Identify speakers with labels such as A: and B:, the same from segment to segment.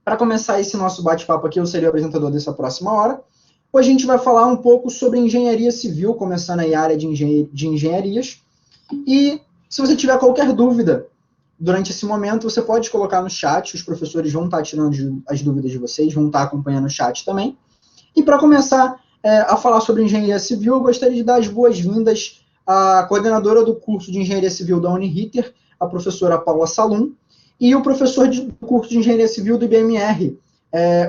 A: Para começar esse nosso bate-papo aqui, eu serei o apresentador dessa próxima hora. Hoje a gente vai falar um pouco sobre engenharia civil, começando aí a área de engenharias. E se você tiver qualquer dúvida durante esse momento, você pode colocar no chat, os professores vão estar tirando as dúvidas de vocês, vão estar acompanhando o chat também. E para começar a falar sobre engenharia civil, eu gostaria de dar as boas-vindas à coordenadora do curso de engenharia civil da Uniriter, a professora Paula Salum, e o professor do curso de engenharia civil do IBMR,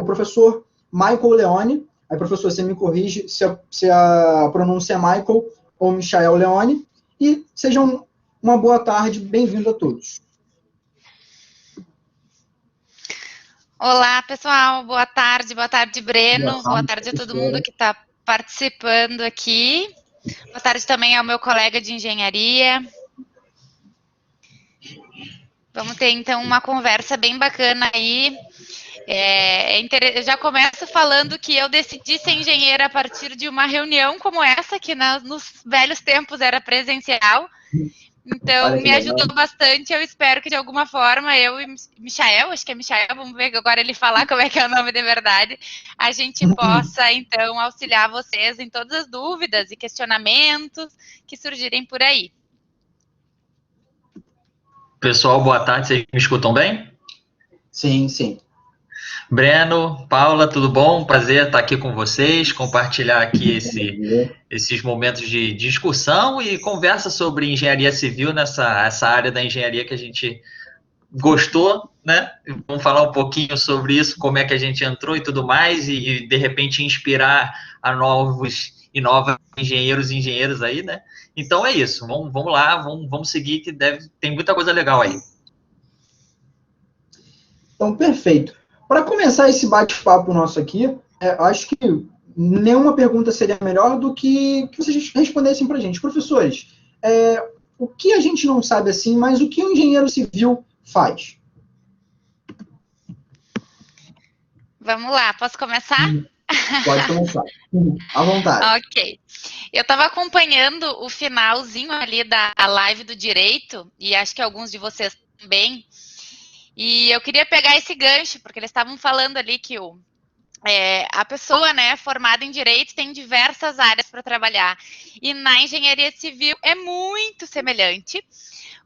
A: o professor Michael Leone. Aí, professor, você me corrige se a pronúncia é Michael ou Michael Leone. E sejam uma boa tarde, bem-vindo a todos.
B: Olá, pessoal, boa tarde, Breno, boa tarde a todo mundo que está participando aqui, boa tarde também ao meu colega de engenharia. Vamos ter, então, uma conversa bem bacana aí. Eu já começo falando que eu decidi ser engenheira a partir de uma reunião como essa, que nos velhos tempos era presencial. Então, me ajudou bastante. Eu espero que, de alguma forma, eu e Michael, acho que é Michael, vamos ver agora ele falar como é que é o nome de verdade, a gente possa, então, auxiliar vocês em todas as dúvidas e questionamentos que surgirem por aí.
C: Pessoal, boa tarde. Vocês me escutam bem?
A: Sim, sim.
C: Breno, Paula, tudo bom? Prazer estar aqui com vocês, compartilhar aqui esses momentos de discussão e conversa sobre engenharia civil essa área da engenharia que a gente gostou, né? Vamos falar um pouquinho sobre isso, como é que a gente entrou e tudo mais, e de repente inspirar a novos e novas engenheiros e engenheiras aí, né? Então é isso, vamos lá, vamos seguir que tem muita coisa legal aí.
A: Então, perfeito. Para começar esse bate-papo nosso aqui, acho que nenhuma pergunta seria melhor do que vocês respondessem para a gente. Professores, o que a gente não sabe assim, mas o que o engenheiro civil faz?
B: Vamos lá, posso começar?
A: Pode começar. À vontade.
B: Ok. Eu estava acompanhando o finalzinho ali da live do direito, e acho que alguns de vocês também. E eu queria pegar esse gancho, porque eles estavam falando ali que a pessoa, né, formada em direito tem diversas áreas para trabalhar. E na engenharia civil é muito semelhante,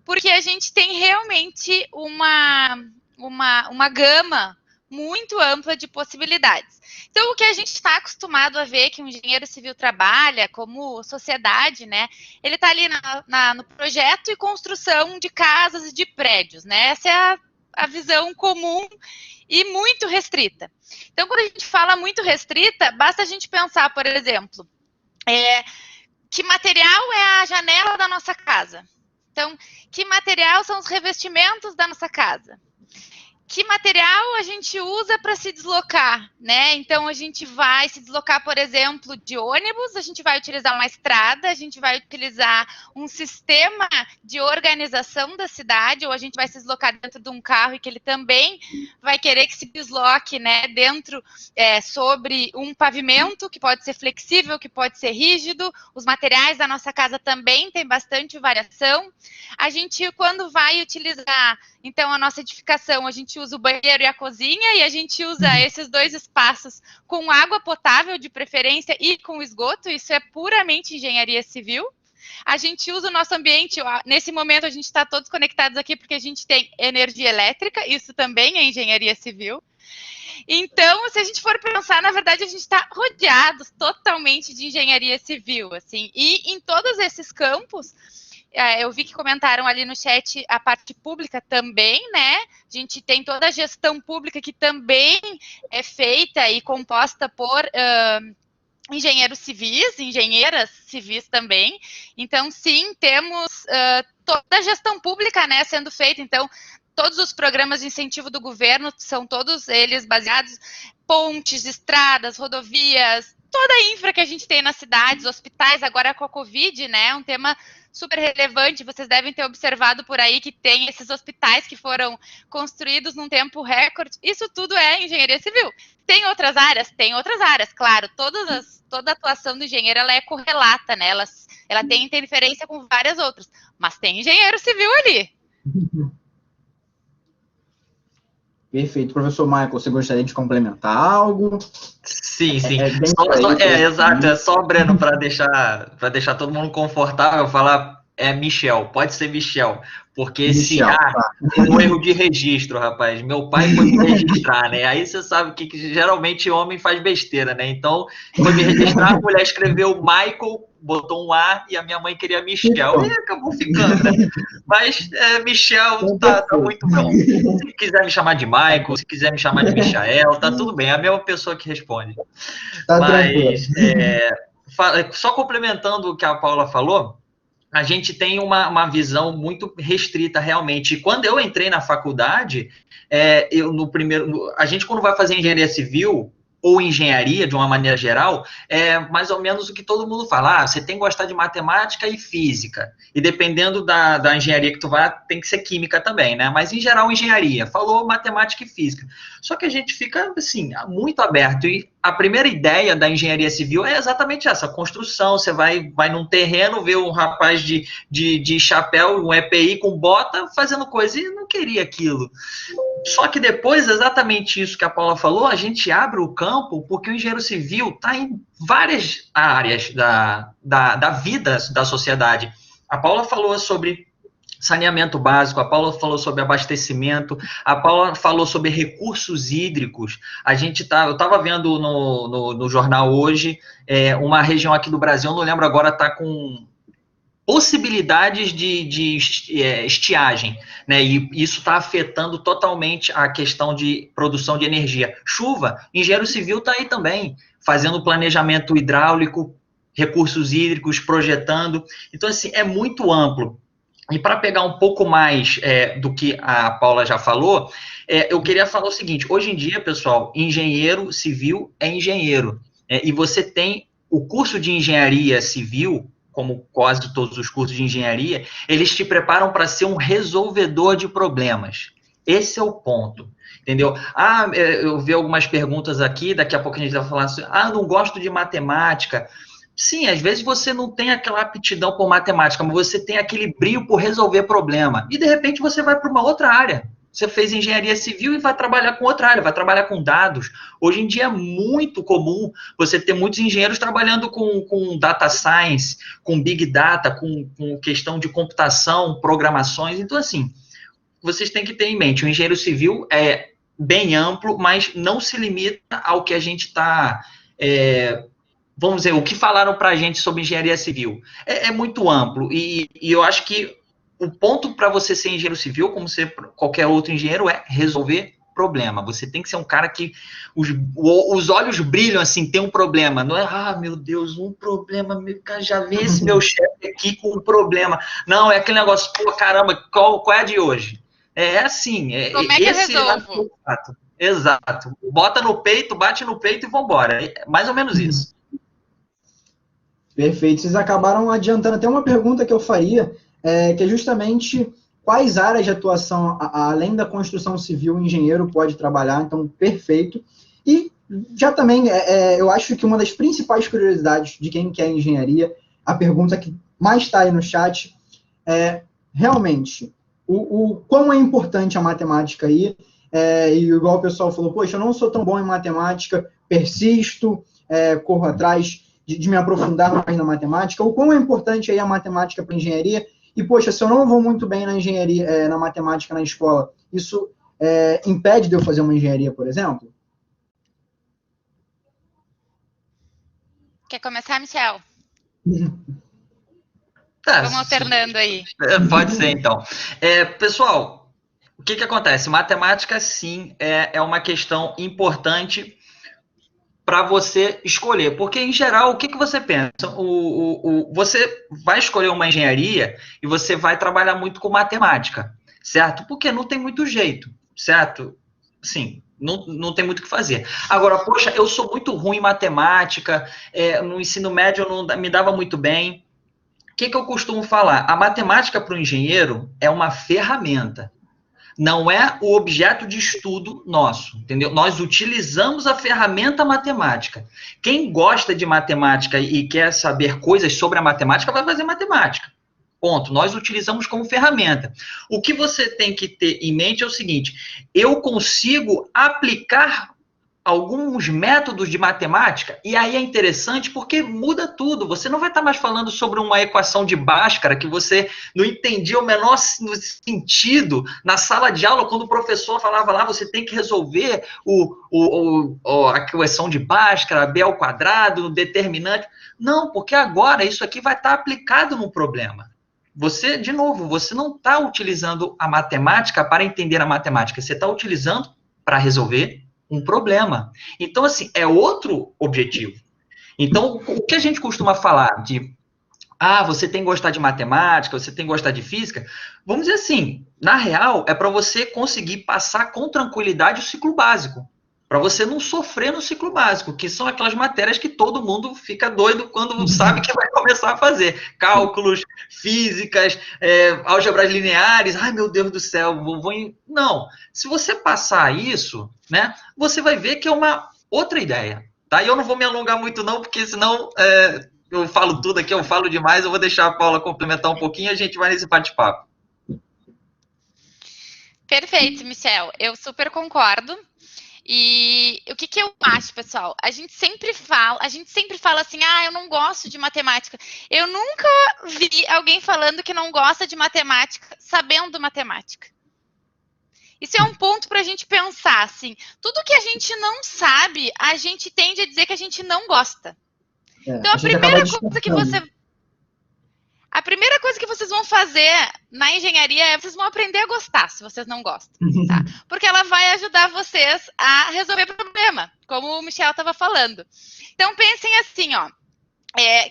B: porque a gente tem realmente uma gama muito ampla de possibilidades. Então, o que a gente está acostumado a ver que um engenheiro civil trabalha como sociedade, né? Ele está ali no projeto e construção de casas e de prédios, né? Essa é a visão comum e muito restrita. Então, quando a gente fala muito restrita, basta a gente pensar, por exemplo, que material é a janela da nossa casa? Então, que material são os revestimentos da nossa casa? Que material a gente usa para se deslocar, né? Então, a gente vai se deslocar, por exemplo, de ônibus, a gente vai utilizar uma estrada, a gente vai utilizar um sistema de organização da cidade, ou a gente vai se deslocar dentro de um carro e que ele também vai querer que se desloque, né, dentro, sobre um pavimento, que pode ser flexível, que pode ser rígido. Os materiais da nossa casa também tem bastante variação. A gente, quando vai utilizar, então, a nossa edificação, a gente usa o banheiro e a cozinha, e a gente usa esses dois espaços com água potável, de preferência, e com esgoto. Isso é puramente engenharia civil. A gente usa o nosso ambiente, nesse momento a gente está todos conectados aqui porque a gente tem energia elétrica, isso também é engenharia civil. Então, se a gente for pensar, na verdade, a gente está rodeado totalmente de engenharia civil, assim, e em todos esses campos, eu vi que comentaram ali no chat a parte pública também, né? A gente tem toda a gestão pública que também é feita e composta por engenheiros civis, engenheiras civis também. Então, sim, temos toda a gestão pública, né, sendo feita. Então, todos os programas de incentivo do governo são todos eles baseados em pontes, estradas, rodovias, toda a infra que a gente tem nas cidades, hospitais, agora com a Covid, né, um tema super relevante. Vocês devem ter observado por aí que tem esses hospitais que foram construídos num tempo recorde. Isso tudo é engenharia civil. Tem outras áreas? Tem outras áreas, claro. Toda a atuação do engenheiro ela é correlata, né? Ela tem interferência com várias outras. Mas tem engenheiro civil ali.
A: Perfeito. Professor Michael, você gostaria de complementar algo?
C: Sim, sim.
A: Bem
C: Exato. É só, Breno, para deixar todo mundo confortável, falar Michel. Pode ser Michel. Porque se
A: Michel, tá.
C: tem um erro de registro, rapaz. Meu pai foi me registrar, né? Aí você sabe que geralmente homem faz besteira, né? Então, foi me registrar, a mulher escreveu Michael, botou um A e a minha mãe queria Michel. E acabou ficando, né? Mas Michel tá muito bom. Se quiser me chamar de Michael, se quiser me chamar de Michael, tá tudo bem. É a mesma pessoa que responde.
A: Tá
C: Mas,
A: tranquilo.
C: só complementando o que a Paula falou, a gente tem uma visão muito restrita, realmente. E quando eu entrei na faculdade, a gente, quando vai fazer engenharia civil ou engenharia, de uma maneira geral, é mais ou menos o que todo mundo fala. Você tem que gostar de matemática e física. E dependendo da engenharia que tu vai, tem que ser química também, né? Mas, em geral, engenharia. Falou matemática e física. Só que a gente fica, assim, muito aberto. E a primeira ideia da engenharia civil é exatamente essa, construção. Você vai num terreno, vê um rapaz de chapéu, um EPI com bota, fazendo coisa, e não queria aquilo. Só que depois, exatamente isso que a Paula falou, a gente abre o campo, porque o engenheiro civil está em várias áreas da vida da sociedade. A Paula falou sobre saneamento básico, a Paula falou sobre abastecimento, a Paula falou sobre recursos hídricos. Eu estava vendo no jornal hoje, uma região aqui do Brasil, eu não lembro agora, está com possibilidades de estiagem, né? E isso está afetando totalmente a questão de produção de energia. Chuva, engenheiro civil está aí também, fazendo planejamento hidráulico, recursos hídricos, projetando. Então, assim, é muito amplo. E para pegar um pouco mais do que a Paula já falou, eu queria falar o seguinte: hoje em dia, pessoal, engenheiro civil é engenheiro, e você tem o curso de engenharia civil, como quase todos os cursos de engenharia, eles te preparam para ser um resolvedor de problemas. Esse é o ponto, entendeu? Eu vi algumas perguntas aqui, daqui a pouco a gente vai falar assim, não gosto de matemática. Sim, às vezes você não tem aquela aptidão por matemática, mas você tem aquele brio por resolver problema. E, de repente, você vai para uma outra área. Você fez engenharia civil e vai trabalhar com outra área, vai trabalhar com dados. Hoje em dia é muito comum você ter muitos engenheiros trabalhando com data science, com big data, com questão de computação, programações. Então, assim, vocês têm que ter em mente, o engenheiro civil é bem amplo, mas não se limita ao que a gente está... vamos dizer, o que falaram para a gente sobre engenharia civil. É muito amplo, e eu acho que o ponto para você ser engenheiro civil, como ser qualquer outro engenheiro, é resolver problema. Você tem que ser um cara que os olhos brilham, assim, tem um problema. Não é, meu Deus, um problema, já vê esse meu chefe aqui com um problema. Não, é aquele negócio, caramba, qual é a de hoje? É assim.
B: Como é que eu resolvo?
C: Exato. Bota no peito, bate no peito e vambora. É mais ou menos isso.
A: Perfeito. Vocês acabaram adiantando até uma pergunta que eu faria, que é justamente quais áreas de atuação, além da construção civil, o engenheiro pode trabalhar. Então, perfeito. E já também, eu acho que uma das principais curiosidades de quem quer engenharia, a pergunta que mais está aí no chat, é realmente o quão é importante a matemática aí. E igual o pessoal falou, poxa, eu não sou tão bom em matemática, persisto, corro atrás de me aprofundar mais na matemática. O quão é importante aí a matemática para a engenharia? E, poxa, se eu não vou muito bem na engenharia, na matemática na escola, isso impede de eu fazer uma engenharia, por exemplo?
B: Quer começar, Michel?
C: Vamos
B: alternando aí.
C: Pode ser, então. Pessoal, o que acontece? Matemática, sim, é uma questão importante para você escolher, porque, em geral, o que você pensa? Você vai escolher uma engenharia e você vai trabalhar muito com matemática, certo? Porque não tem muito jeito, certo? Sim, não tem muito o que fazer. Agora, poxa, eu sou muito ruim em matemática, no ensino médio eu não me dava muito bem. O que eu costumo falar? A matemática para o engenheiro é uma ferramenta. Não é o objeto de estudo nosso, entendeu? Nós utilizamos a ferramenta matemática. Quem gosta de matemática e quer saber coisas sobre a matemática, vai fazer matemática. Ponto. Nós utilizamos como ferramenta. O que você tem que ter em mente é o seguinte: eu consigo aplicar alguns métodos de matemática, e aí é interessante porque muda tudo. Você não vai estar mais falando sobre uma equação de Bhaskara que você não entendia o menor sentido na sala de aula, quando o professor falava lá, você tem que resolver a equação de Bhaskara, B ao quadrado, determinante. Não, porque agora isso aqui vai estar aplicado no problema. Você, de novo, você não está utilizando a matemática para entender a matemática, você está utilizando para resolver um problema. Então, assim, é outro objetivo. Então, o que a gente costuma falar de, você tem que gostar de matemática, você tem que gostar de física, vamos dizer assim, na real, é para você conseguir passar com tranquilidade o ciclo básico, para você não sofrer no ciclo básico, que são aquelas matérias que todo mundo fica doido quando sabe que vai começar a fazer. Cálculos, físicas, álgebras lineares, ai meu Deus do céu, Não, se você passar isso, né, você vai ver que é uma outra ideia. Tá? E eu não vou me alongar muito não, porque senão eu falo tudo aqui, eu falo demais, eu vou deixar a Paula complementar um pouquinho e a gente vai nesse bate-papo.
B: Perfeito, Michel, eu super concordo. E o que eu acho, pessoal? A gente sempre fala assim, eu não gosto de matemática. Eu nunca vi alguém falando que não gosta de matemática, sabendo matemática. Isso é um ponto para a gente pensar, assim. Tudo que a gente não sabe, a gente tende a dizer que a gente não gosta. Então, a primeira coisa que vocês vão fazer na engenharia é vocês vão aprender a gostar, se vocês não gostam, tá? Porque ela vai ajudar vocês a resolver problema, como o Michel estava falando. Então, pensem assim, ó.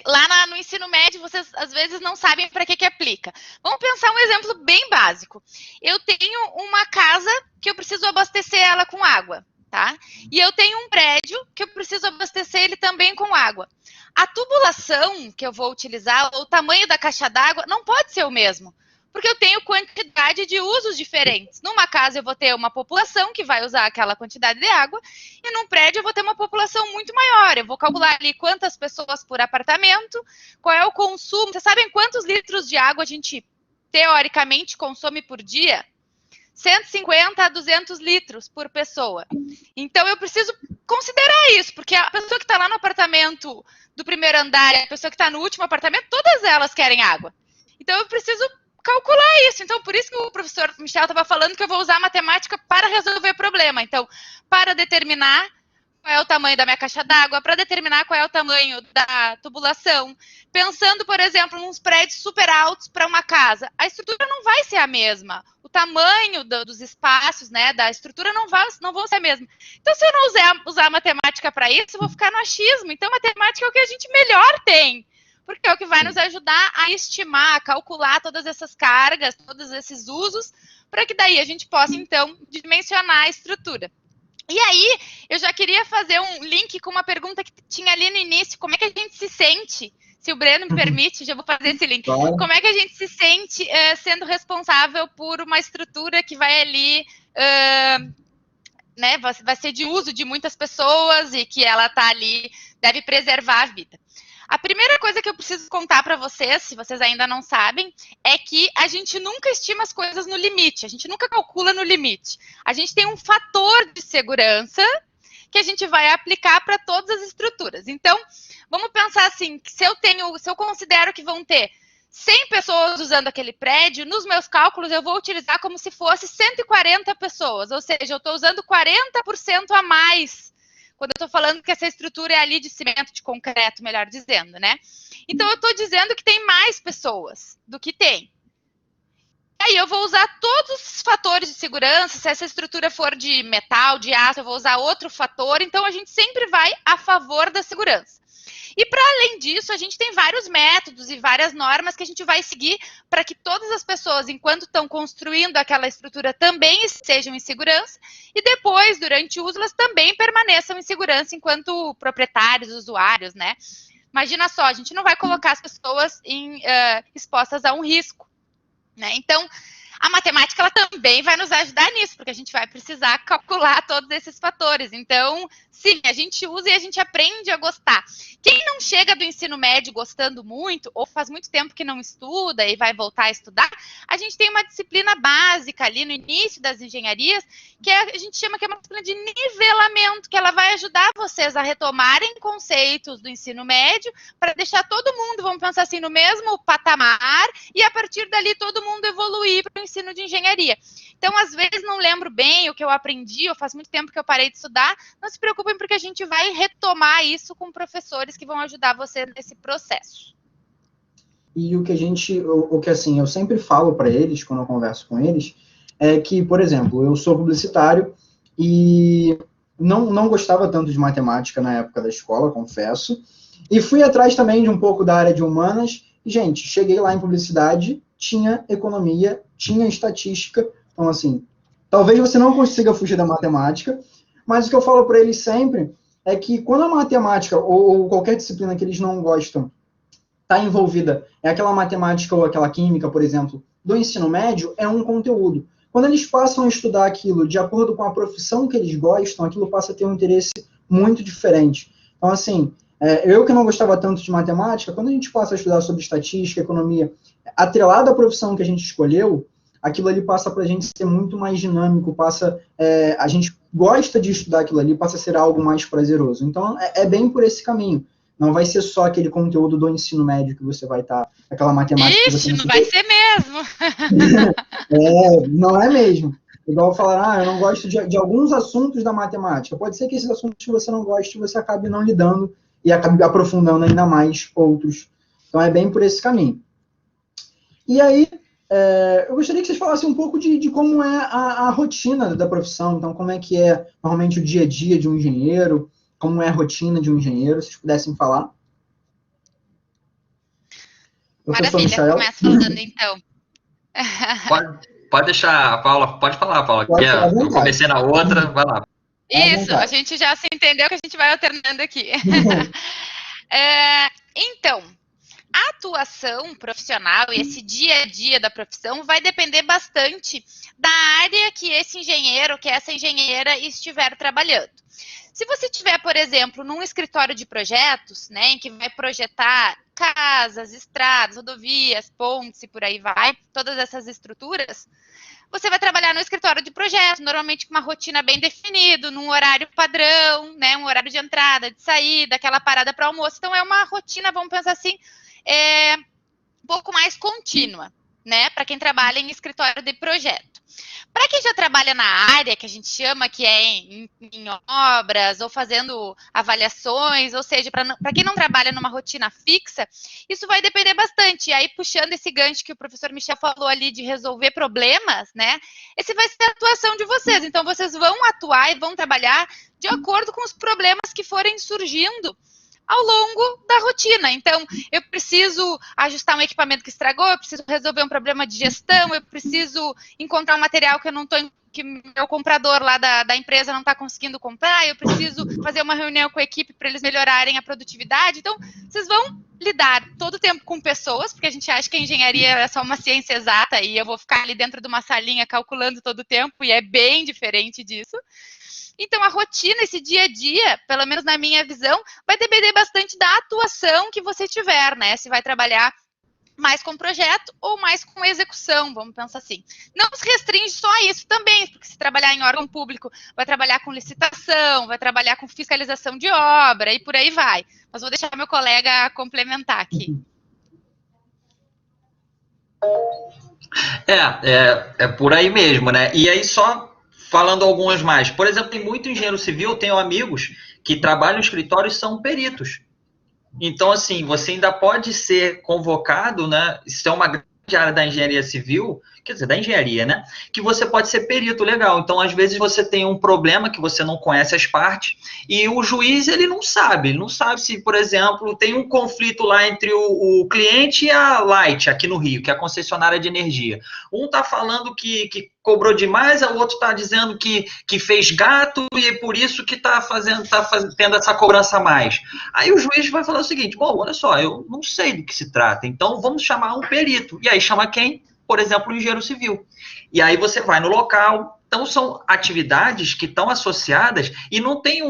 B: Lá no ensino médio, vocês às vezes não sabem para que aplica. Vamos pensar um exemplo bem básico. Eu tenho uma casa que eu preciso abastecer ela com água, tá? E eu tenho um prédio que eu preciso abastecer ele também com água. A tubulação que eu vou utilizar, o tamanho da caixa d'água, não pode ser o mesmo, porque eu tenho quantidade de usos diferentes. Numa casa eu vou ter uma população que vai usar aquela quantidade de água, e num prédio eu vou ter uma população muito maior. Eu vou calcular ali quantas pessoas por apartamento, qual é o consumo. Vocês sabem quantos litros de água a gente, teoricamente, consome por dia? 150 a 200 litros por pessoa. Então, eu preciso considerar isso, porque a pessoa que está lá no apartamento do primeiro andar e a pessoa que está no último apartamento, todas elas querem água. Então, eu preciso calcular isso. Então, por isso que o professor Michel estava falando que eu vou usar a matemática para resolver o problema. Então, para determinar qual é o tamanho da minha caixa d'água, para determinar qual é o tamanho da tubulação. Pensando, por exemplo, nos prédios super altos para uma casa, a estrutura não vai ser a mesma. O tamanho dos espaços, né, da estrutura não vão ser a mesma. Então, se eu não usar a matemática para isso, eu vou ficar no achismo. Então, a matemática é o que a gente melhor tem, porque é o que vai nos ajudar a estimar, a calcular todas essas cargas, todos esses usos, para que daí a gente possa, então, dimensionar a estrutura. E aí, eu já queria fazer um link com uma pergunta que tinha ali no início. Como é que a gente se sente? Se o Breno me permite, já vou fazer esse link. Claro. Como é que a gente se sente sendo responsável por uma estrutura que vai ali, né, vai ser de uso de muitas pessoas e que ela está ali, deve preservar a vida? A primeira coisa que eu preciso contar para vocês, se vocês ainda não sabem, é que a gente nunca estima as coisas no limite, a gente nunca calcula no limite. A gente tem um fator de segurança que a gente vai aplicar para todas as estruturas. Então, vamos pensar assim, que se eu considero que vão ter 100 pessoas usando aquele prédio, nos meus cálculos eu vou utilizar como se fosse 140 pessoas, ou seja, eu estou usando 40% a mais, quando eu estou falando que essa estrutura é ali de cimento, de concreto, melhor dizendo, né? Então, eu estou dizendo que tem mais pessoas do que tem. Aí, eu vou usar todos os fatores de segurança. Se essa estrutura for de metal, de aço, eu vou usar outro fator. Então, a gente sempre vai a favor da segurança. E, para além disso, a gente tem vários métodos e várias normas que a gente vai seguir para que todas as pessoas, enquanto estão construindo aquela estrutura, também estejam em segurança e depois, durante o uso, elas também permaneçam em segurança enquanto proprietários, usuários, né? Imagina só, a gente não vai colocar as pessoas expostas a um risco, né? Então, A matemática, ela também vai nos ajudar nisso, porque a gente vai precisar calcular todos esses fatores. Então, sim, a gente usa e a gente aprende a gostar. Quem não chega do ensino médio gostando muito, ou faz muito tempo que não estuda e vai voltar a estudar, a gente tem uma disciplina básica ali no início das engenharias, que a gente chama que é uma disciplina de nivelamento, que ela vai ajudar vocês a retomarem conceitos do ensino médio, para deixar todo mundo, vamos pensar assim, no mesmo patamar, e a partir dali todo mundo evoluir para o ensino de engenharia. Então, às vezes, não lembro bem o que eu aprendi, ou faz muito tempo que eu parei de estudar, não se preocupem, porque a gente vai retomar isso com professores que vão ajudar você nesse processo.
A: E o que assim, eu sempre falo para eles, quando eu converso com eles, é que, por exemplo, eu sou publicitário e não gostava tanto de matemática na época da escola, confesso, e fui atrás também de um pouco da área de humanas, e, gente, cheguei lá em publicidade, tinha economia, tinha estatística, então, assim, talvez você não consiga fugir da matemática, mas o que eu falo para eles sempre é que quando a matemática, ou qualquer disciplina que eles não gostam, está envolvida, é aquela matemática ou aquela química, por exemplo, do ensino médio, é um conteúdo. Quando eles passam a estudar aquilo de acordo com a profissão que eles gostam, aquilo passa a ter um interesse muito diferente. Então, assim, eu que não gostava tanto de matemática, quando a gente passa a estudar sobre estatística, economia, atrelado à profissão que a gente escolheu, aquilo ali passa para a gente ser muito mais dinâmico, a gente gosta de estudar aquilo ali, passa a ser algo mais prazeroso. Então, é bem por esse caminho. Não vai ser só aquele conteúdo do ensino médio que você vai estar, aquela matemática que você
B: não vai ser mesmo.
A: Não é mesmo. Igual falar, eu não gosto de alguns assuntos da matemática. Pode ser que esses assuntos que você não goste, você acabe não lidando e acabe aprofundando ainda mais outros. Então, é bem por esse caminho. E aí, eu gostaria que vocês falassem um pouco de como é a rotina da profissão. Então, como é que é normalmente o dia a dia de um engenheiro, como é a rotina de um engenheiro, se vocês pudessem falar.
B: Maravilha, começa falando então.
C: Pode deixar, Paula, pode falar, Paula. Eu comecei na outra, vai lá.
B: Isso, a gente já se entendeu que a gente vai alternando aqui. Então, a atuação profissional e esse dia a dia da profissão vai depender bastante da área que esse engenheiro, que essa engenheira estiver trabalhando. Se você tiver, por exemplo, num escritório de projetos, né, em que vai projetar casas, estradas, rodovias, pontes e por aí vai, todas essas estruturas, você vai trabalhar no escritório de projetos, normalmente com uma rotina bem definida, num horário padrão, né, um horário de entrada, de saída, aquela parada para almoço. Então, é uma rotina, vamos pensar assim, um pouco mais contínua, né, para quem trabalha em escritório de projeto. Para quem já trabalha na área, que a gente chama que é em obras ou fazendo avaliações, ou seja, para quem não trabalha numa rotina fixa, isso vai depender bastante. E aí, puxando esse gancho que o professor Michel falou ali de resolver problemas, né? Esse vai ser a atuação de vocês. Então, vocês vão atuar e vão trabalhar de acordo com os problemas que forem surgindo ao longo da rotina. Então, eu preciso ajustar um equipamento que estragou, eu preciso resolver um problema de gestão, eu preciso encontrar um material que eu não estou, que meu comprador lá da empresa não está conseguindo comprar, eu preciso fazer uma reunião com a equipe para eles melhorarem a produtividade. Então, vocês vão lidar todo o tempo com pessoas, porque a gente acha que a engenharia é só uma ciência exata e eu vou ficar ali dentro de uma salinha calculando todo o tempo, e é bem diferente disso. Então, a rotina, esse dia a dia, pelo menos na minha visão, vai depender bastante da atuação que você tiver, né? Se vai trabalhar mais com projeto ou mais com execução, vamos pensar assim. Não se restringe só a isso também, porque se trabalhar em órgão público, vai trabalhar com licitação, vai trabalhar com fiscalização de obra e por aí vai. Mas vou deixar meu colega complementar aqui.
C: É por aí mesmo, né? E aí só falando algumas mais. Por exemplo, tem muito engenheiro civil, tenho amigos que trabalham no escritório e são peritos. Então, assim, você ainda pode ser convocado, né? Isso é uma grande área da engenharia civil, quer dizer, da engenharia, né? Que você pode ser perito, legal. Então, às vezes, você tem um problema que você não conhece as partes e o juiz, ele não sabe se, por exemplo, tem um conflito lá entre o cliente e a Light, aqui no Rio, que é a concessionária de energia. Um está falando que cobrou demais, o outro está dizendo que fez gato e é por isso que está tendo essa cobrança a mais. Aí o juiz vai falar o seguinte, bom, olha só, eu não sei do que se trata, então vamos chamar um perito. E aí chama quem? por exemplo, o engenheiro civil. E aí você vai no local. Então, são atividades que estão associadas e não tem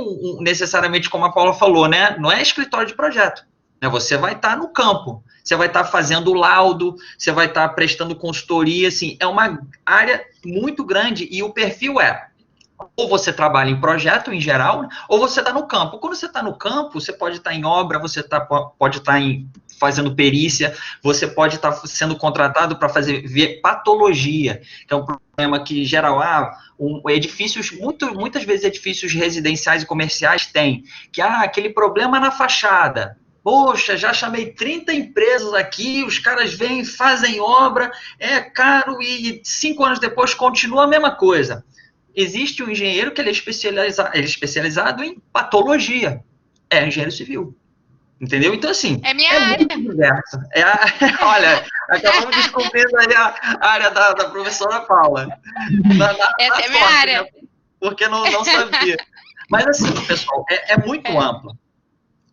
C: necessariamente, como a Paula falou, né? Não é escritório de projeto. Né? Você vai estar no campo, você vai estar fazendo laudo, você vai estar prestando consultoria, assim, é uma área muito grande e o perfil ou você trabalha em projeto em geral, ou você está no campo. Quando você está no campo, você pode estar em obra, você pode estar fazendo perícia, você pode estar sendo contratado para ver patologia, que é um problema que geral, edifícios, muitas vezes edifícios residenciais e comerciais têm, que aquele problema na fachada. Poxa, já chamei 30 empresas aqui, os caras vêm, fazem obra, é caro e 5 anos depois continua a mesma coisa. Existe um engenheiro que ele é especializado em patologia. É engenheiro civil. Entendeu? Então, assim,
B: é minha área.
C: Muito diverso. Olha, acabamos descobrindo aí a área da professora Paula.
B: Essa é minha área.
C: Né? Porque não sabia. Mas, assim, pessoal, é muito amplo.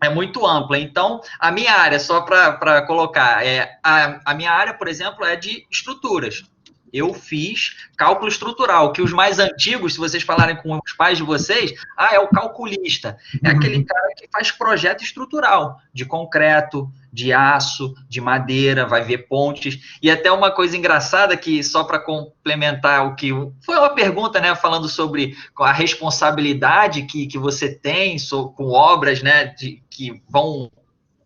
C: É muito ampla. Então, a minha área, só para colocar, a minha área, por exemplo, é de estruturas. Eu fiz cálculo estrutural, que os mais antigos, se vocês falarem com os pais de vocês, é o calculista. É aquele cara que faz projeto estrutural, de concreto, de aço, de madeira, vai ver pontes. E até uma coisa engraçada, que só para complementar o que... Foi uma pergunta, né, falando sobre a responsabilidade que você tem com obras, né, que vão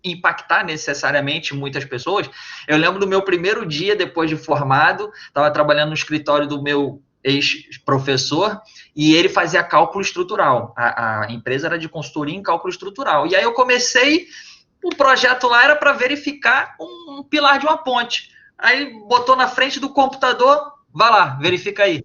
C: impactar necessariamente muitas pessoas. Eu lembro do meu primeiro dia depois de formado, estava trabalhando no escritório do meu ex-professor e ele fazia cálculo estrutural. A empresa era de consultoria em cálculo estrutural. E aí eu comecei, o projeto lá era para verificar um pilar de uma ponte. Aí botou na frente do computador, vai lá, verifica aí.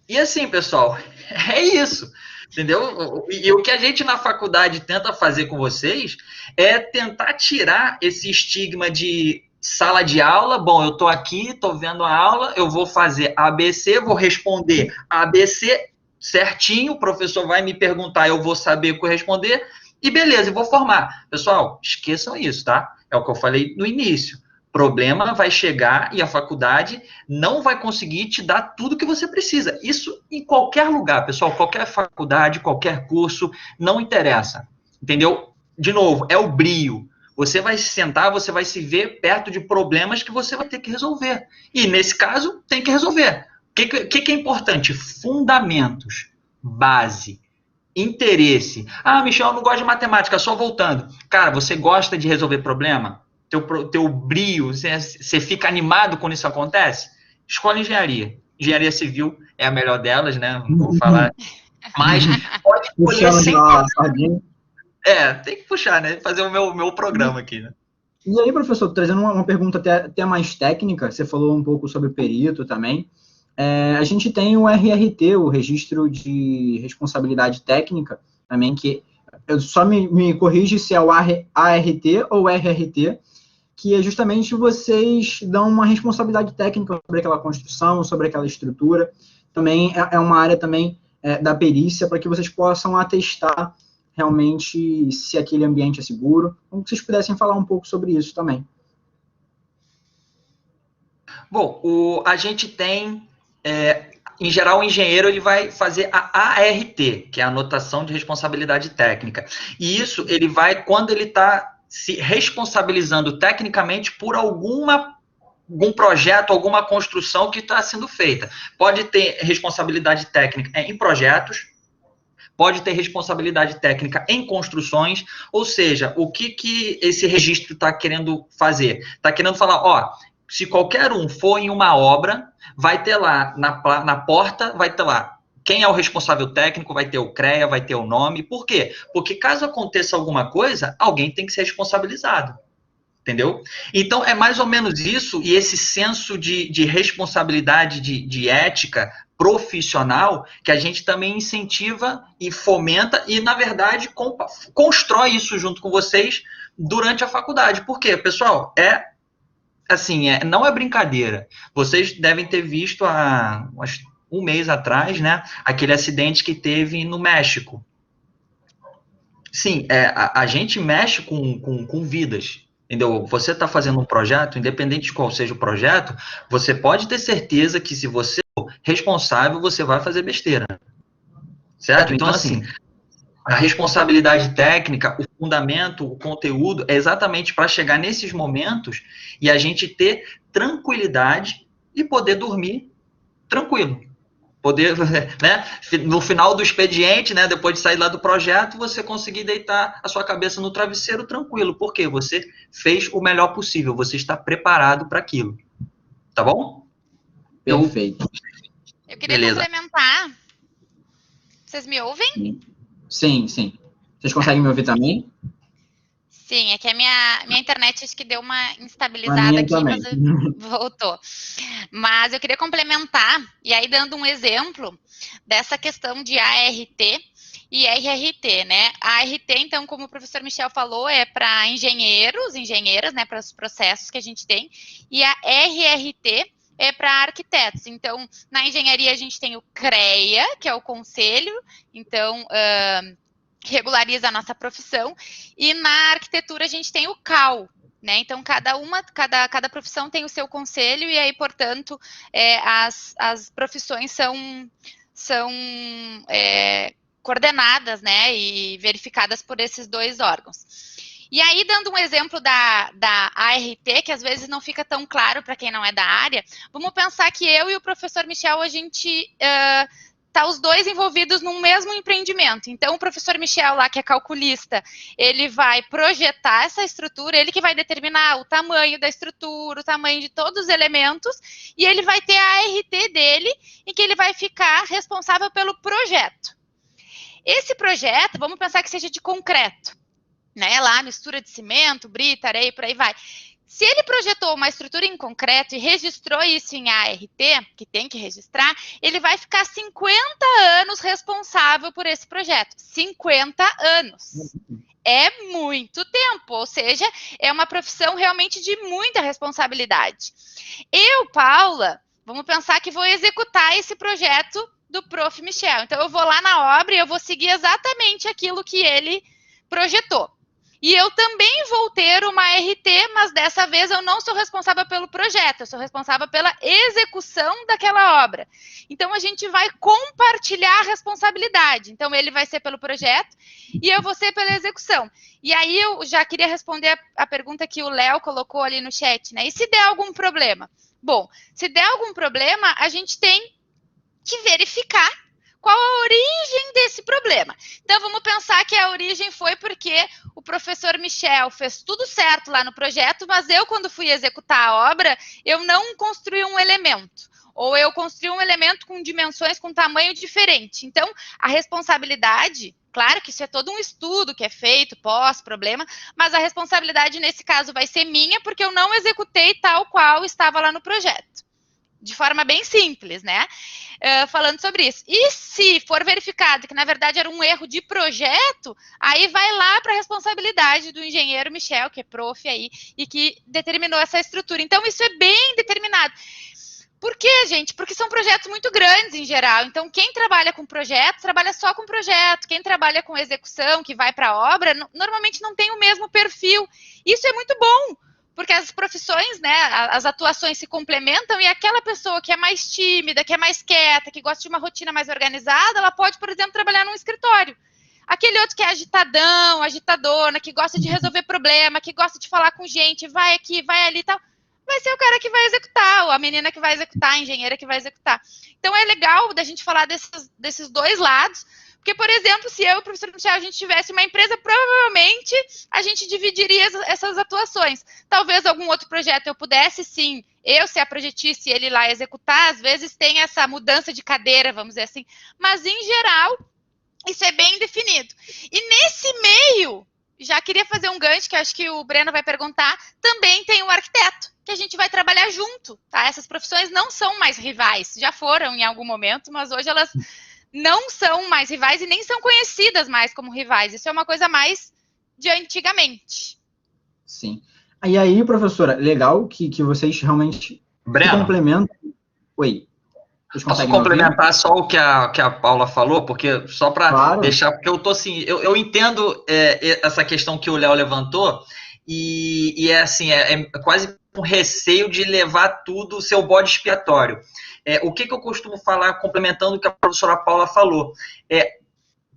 C: E assim, pessoal, é isso. Entendeu? E o que a gente na faculdade tenta fazer com vocês é tentar tirar esse estigma de sala de aula. Bom, eu estou aqui, estou vendo a aula, eu vou fazer ABC, vou responder ABC certinho, o professor vai me perguntar, eu vou saber corresponder, e beleza, eu vou formar. Pessoal, esqueçam isso, tá? É o que eu falei no início. Problema vai chegar e a faculdade não vai conseguir te dar tudo que você precisa. Isso em qualquer lugar, pessoal, qualquer faculdade, qualquer curso, não interessa. Entendeu? De novo, é o brio. Você vai se sentar, você vai se ver perto de problemas que você vai ter que resolver. E, nesse caso, tem que resolver. O que é importante? Fundamentos, base, interesse. Michel, eu não gosto de matemática, só voltando. Cara, você gosta de resolver problema? Teu brio, você fica animado quando isso acontece? Escolhe engenharia. Engenharia civil é a melhor delas, né? Não vou falar. Mas pode escolher sempre. Tem que puxar, né? Fazer o meu programa aqui, né?
A: E aí, professor, trazendo uma pergunta até mais técnica, você falou um pouco sobre perito também. A gente tem o RRT, o Registro de Responsabilidade Técnica, também, que eu só me corrige se é o ART ou RRT, que é justamente vocês dão uma responsabilidade técnica sobre aquela construção, sobre aquela estrutura. Também é uma área também da perícia, para que vocês possam atestar realmente se aquele ambiente é seguro. Como que vocês pudessem falar um pouco sobre isso também.
C: Bom, a gente tem, em geral, o engenheiro ele vai fazer a ART, que é a Anotação de Responsabilidade Técnica. E isso ele vai, quando ele está se responsabilizando tecnicamente por algum projeto, alguma construção que está sendo feita. Pode ter responsabilidade técnica em projetos, pode ter responsabilidade técnica em construções, ou seja, o que esse registro está querendo fazer? Está querendo falar, se qualquer um for em uma obra, vai ter lá, na porta, vai ter lá, quem é o responsável técnico, vai ter o CREA, vai ter o nome. Por quê? Porque caso aconteça alguma coisa, alguém tem que ser responsabilizado. Entendeu? Então, é mais ou menos isso, e esse senso de responsabilidade, de ética profissional, que a gente também incentiva e fomenta, e, na verdade, constrói isso junto com vocês durante a faculdade. Por quê? Pessoal, não é brincadeira. Vocês devem ter visto há um mês atrás, né, aquele acidente que teve no México. Sim, a gente mexe com vidas, entendeu? Você está fazendo um projeto, independente de qual seja o projeto, você pode ter certeza que se você for responsável, você vai fazer besteira, certo? Então, assim, a responsabilidade técnica, o fundamento, o conteúdo, é exatamente para chegar nesses momentos e a gente ter tranquilidade e poder dormir tranquilo. Poder, né, no final do expediente, né, depois de sair lá do projeto, você conseguir deitar a sua cabeça no travesseiro tranquilo, porque você fez o melhor possível, você está preparado para aquilo. Tá bom?
A: Perfeito.
B: Eu queria complementar. Vocês me ouvem?
A: Sim, sim. Vocês conseguem me ouvir também?
B: Sim, é que a minha internet acho que deu uma instabilizada aqui,
A: também.
B: mas voltou. Mas eu queria complementar, e aí dando um exemplo dessa questão de ART e RRT, né? A ART, então, como o professor Michel falou, é para engenheiras, né, para os processos que a gente tem, e a RRT é para arquitetos. Então, na engenharia a gente tem o CREA, que é o conselho, então, regulariza a nossa profissão, e na arquitetura a gente tem o CAL, né? Então, cada profissão tem o seu conselho, e aí, portanto, as profissões são coordenadas, né, e verificadas por esses dois órgãos. E aí, dando um exemplo da ART, que às vezes não fica tão claro para quem não é da área, vamos pensar que eu e o professor Michel, a gente tá os dois envolvidos num mesmo empreendimento. Então, o professor Michel lá, que é calculista, ele vai projetar essa estrutura, ele que vai determinar o tamanho da estrutura, o tamanho de todos os elementos, e ele vai ter a ART dele, em que ele vai ficar responsável pelo projeto. Esse projeto, vamos pensar que seja de concreto, né? Lá, mistura de cimento, brita, areia, por aí vai. Se ele projetou uma estrutura em concreto e registrou isso em ART, que tem que registrar, ele vai ficar 50 anos responsável por esse projeto. 50 anos. É muito tempo, ou seja, é uma profissão realmente de muita responsabilidade. Eu, Paula, vamos pensar que vou executar esse projeto do Prof. Michel. Então, eu vou lá na obra e eu vou seguir exatamente aquilo que ele projetou. E eu também vou ter uma RT, mas dessa vez eu não sou responsável pelo projeto, eu sou responsável pela execução daquela obra. Então, a gente vai compartilhar a responsabilidade. Então, ele vai ser pelo projeto e eu vou ser pela execução. E aí, eu já queria responder a pergunta que o Léo colocou ali no chat, né? E se der algum problema? Bom, se der algum problema, a gente tem que verificar qual a origem desse problema. Então, vamos pensar que a origem foi porque o professor Michel fez tudo certo lá no projeto, mas eu, quando fui executar a obra, eu não construí um elemento. Ou eu construí um elemento com dimensões, com tamanho diferente. Então, a responsabilidade, claro que isso é todo um estudo que é feito pós-problema, mas a responsabilidade nesse caso vai ser minha, porque eu não executei tal qual estava lá no projeto. De forma bem simples, né? Falando sobre isso. E se for verificado que, na verdade, era um erro de projeto, aí vai lá para a responsabilidade do engenheiro Michel, que é prof. Aí, e que determinou essa estrutura. Então, isso é bem determinado. Por quê, gente? Porque são projetos muito grandes em geral. Então, quem trabalha com projeto, trabalha só com projeto. Quem trabalha com execução, que vai para a obra, normalmente não tem o mesmo perfil. Isso é muito bom, porque as profissões, né, as atuações se complementam e aquela pessoa que é mais tímida, que é mais quieta, que gosta de uma rotina mais organizada, ela pode, por exemplo, trabalhar num escritório. Aquele outro que é agitadão, agitadona, que gosta de resolver problema, que gosta de falar com gente, vai aqui, vai ali e tal, vai ser o cara que vai executar, ou a menina que vai executar, a engenheira que vai executar. Então, é legal da gente falar desses dois lados, porque, por exemplo, se eu e o professor Michel, a gente tivesse uma empresa, provavelmente a gente dividiria essas atuações. Talvez algum outro projeto eu pudesse, sim, eu ser a projetista e ele lá executar, às vezes tem essa mudança de cadeira, vamos dizer assim, mas, em geral, isso é bem definido. E nesse meio, já queria fazer um gancho, que acho que o Breno vai perguntar, também tem o arquiteto, que a gente vai trabalhar junto, tá? Essas profissões não são mais rivais, já foram em algum momento, mas hoje elas não são mais rivais e nem são conhecidas mais como rivais. Isso é uma coisa mais de antigamente.
A: Sim. E aí, professora, legal que vocês realmente complementam. Oi.
C: Posso complementar só o que a Paula falou? Porque só para deixar, porque eu tô assim, eu entendo essa questão que o Léo levantou, e é assim, é quase um receio de levar tudo o seu bode expiatório. O que eu costumo falar, complementando o que a professora Paula falou,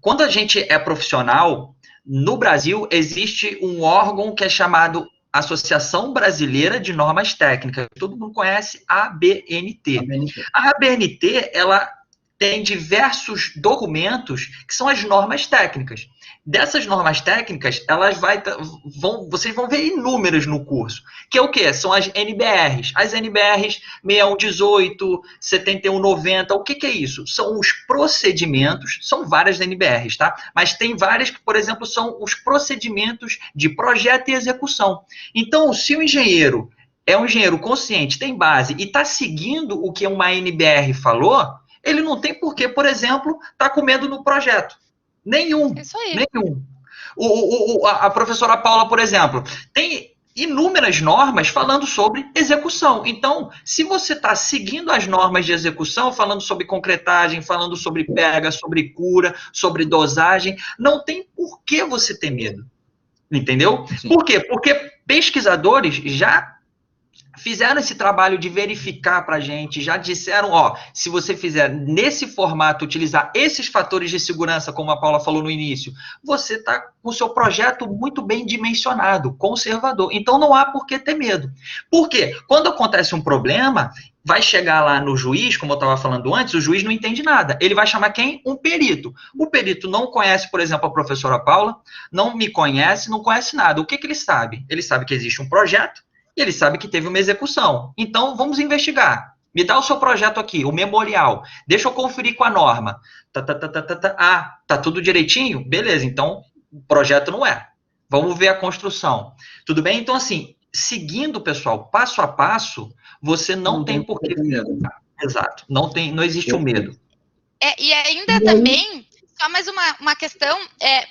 C: quando a gente é profissional, no Brasil existe um órgão que é chamado Associação Brasileira de Normas Técnicas. Todo mundo conhece a ABNT. A ABNT, ela tem diversos documentos que são as normas técnicas. Dessas normas técnicas, vocês vão ver inúmeras no curso. Que é o quê? São as NBRs. As NBRs 6118, 7190. O que é isso? São os procedimentos, são várias NBRs, tá? Mas tem várias que, por exemplo, são os procedimentos de projeto e execução. Então, se o engenheiro é um engenheiro consciente, tem base e está seguindo o que uma NBR falou, ele não tem por que, por exemplo, estar com medo no projeto. Nenhum.
B: Isso aí.
C: Nenhum. A professora Paula, por exemplo, tem inúmeras normas falando sobre execução. Então, se você está seguindo as normas de execução, falando sobre concretagem, falando sobre pega, sobre cura, sobre dosagem, não tem por que você ter medo. Entendeu? Sim. Por quê? Porque pesquisadores já fizeram esse trabalho de verificar para a gente, já disseram, se você fizer nesse formato, utilizar esses fatores de segurança, como a Paula falou no início, você está com o seu projeto muito bem dimensionado, conservador. Então, não há por que ter medo. Por quê? Quando acontece um problema, vai chegar lá no juiz, como eu estava falando antes, o juiz não entende nada. Ele vai chamar quem? Um perito. O perito não conhece, por exemplo, a professora Paula, não me conhece, não conhece nada. O que ele sabe? Ele sabe que existe um projeto, e ele sabe que teve uma execução. Então, vamos investigar. Me dá o seu projeto aqui, o memorial. Deixa eu conferir com a norma. Tá tudo direitinho? Beleza, então o projeto não é. Vamos ver a construção. Tudo bem? Então, assim, seguindo, pessoal, passo a passo, você não tem por que medo. Exato. Não existe o medo.
B: E ainda também... Só mais uma questão,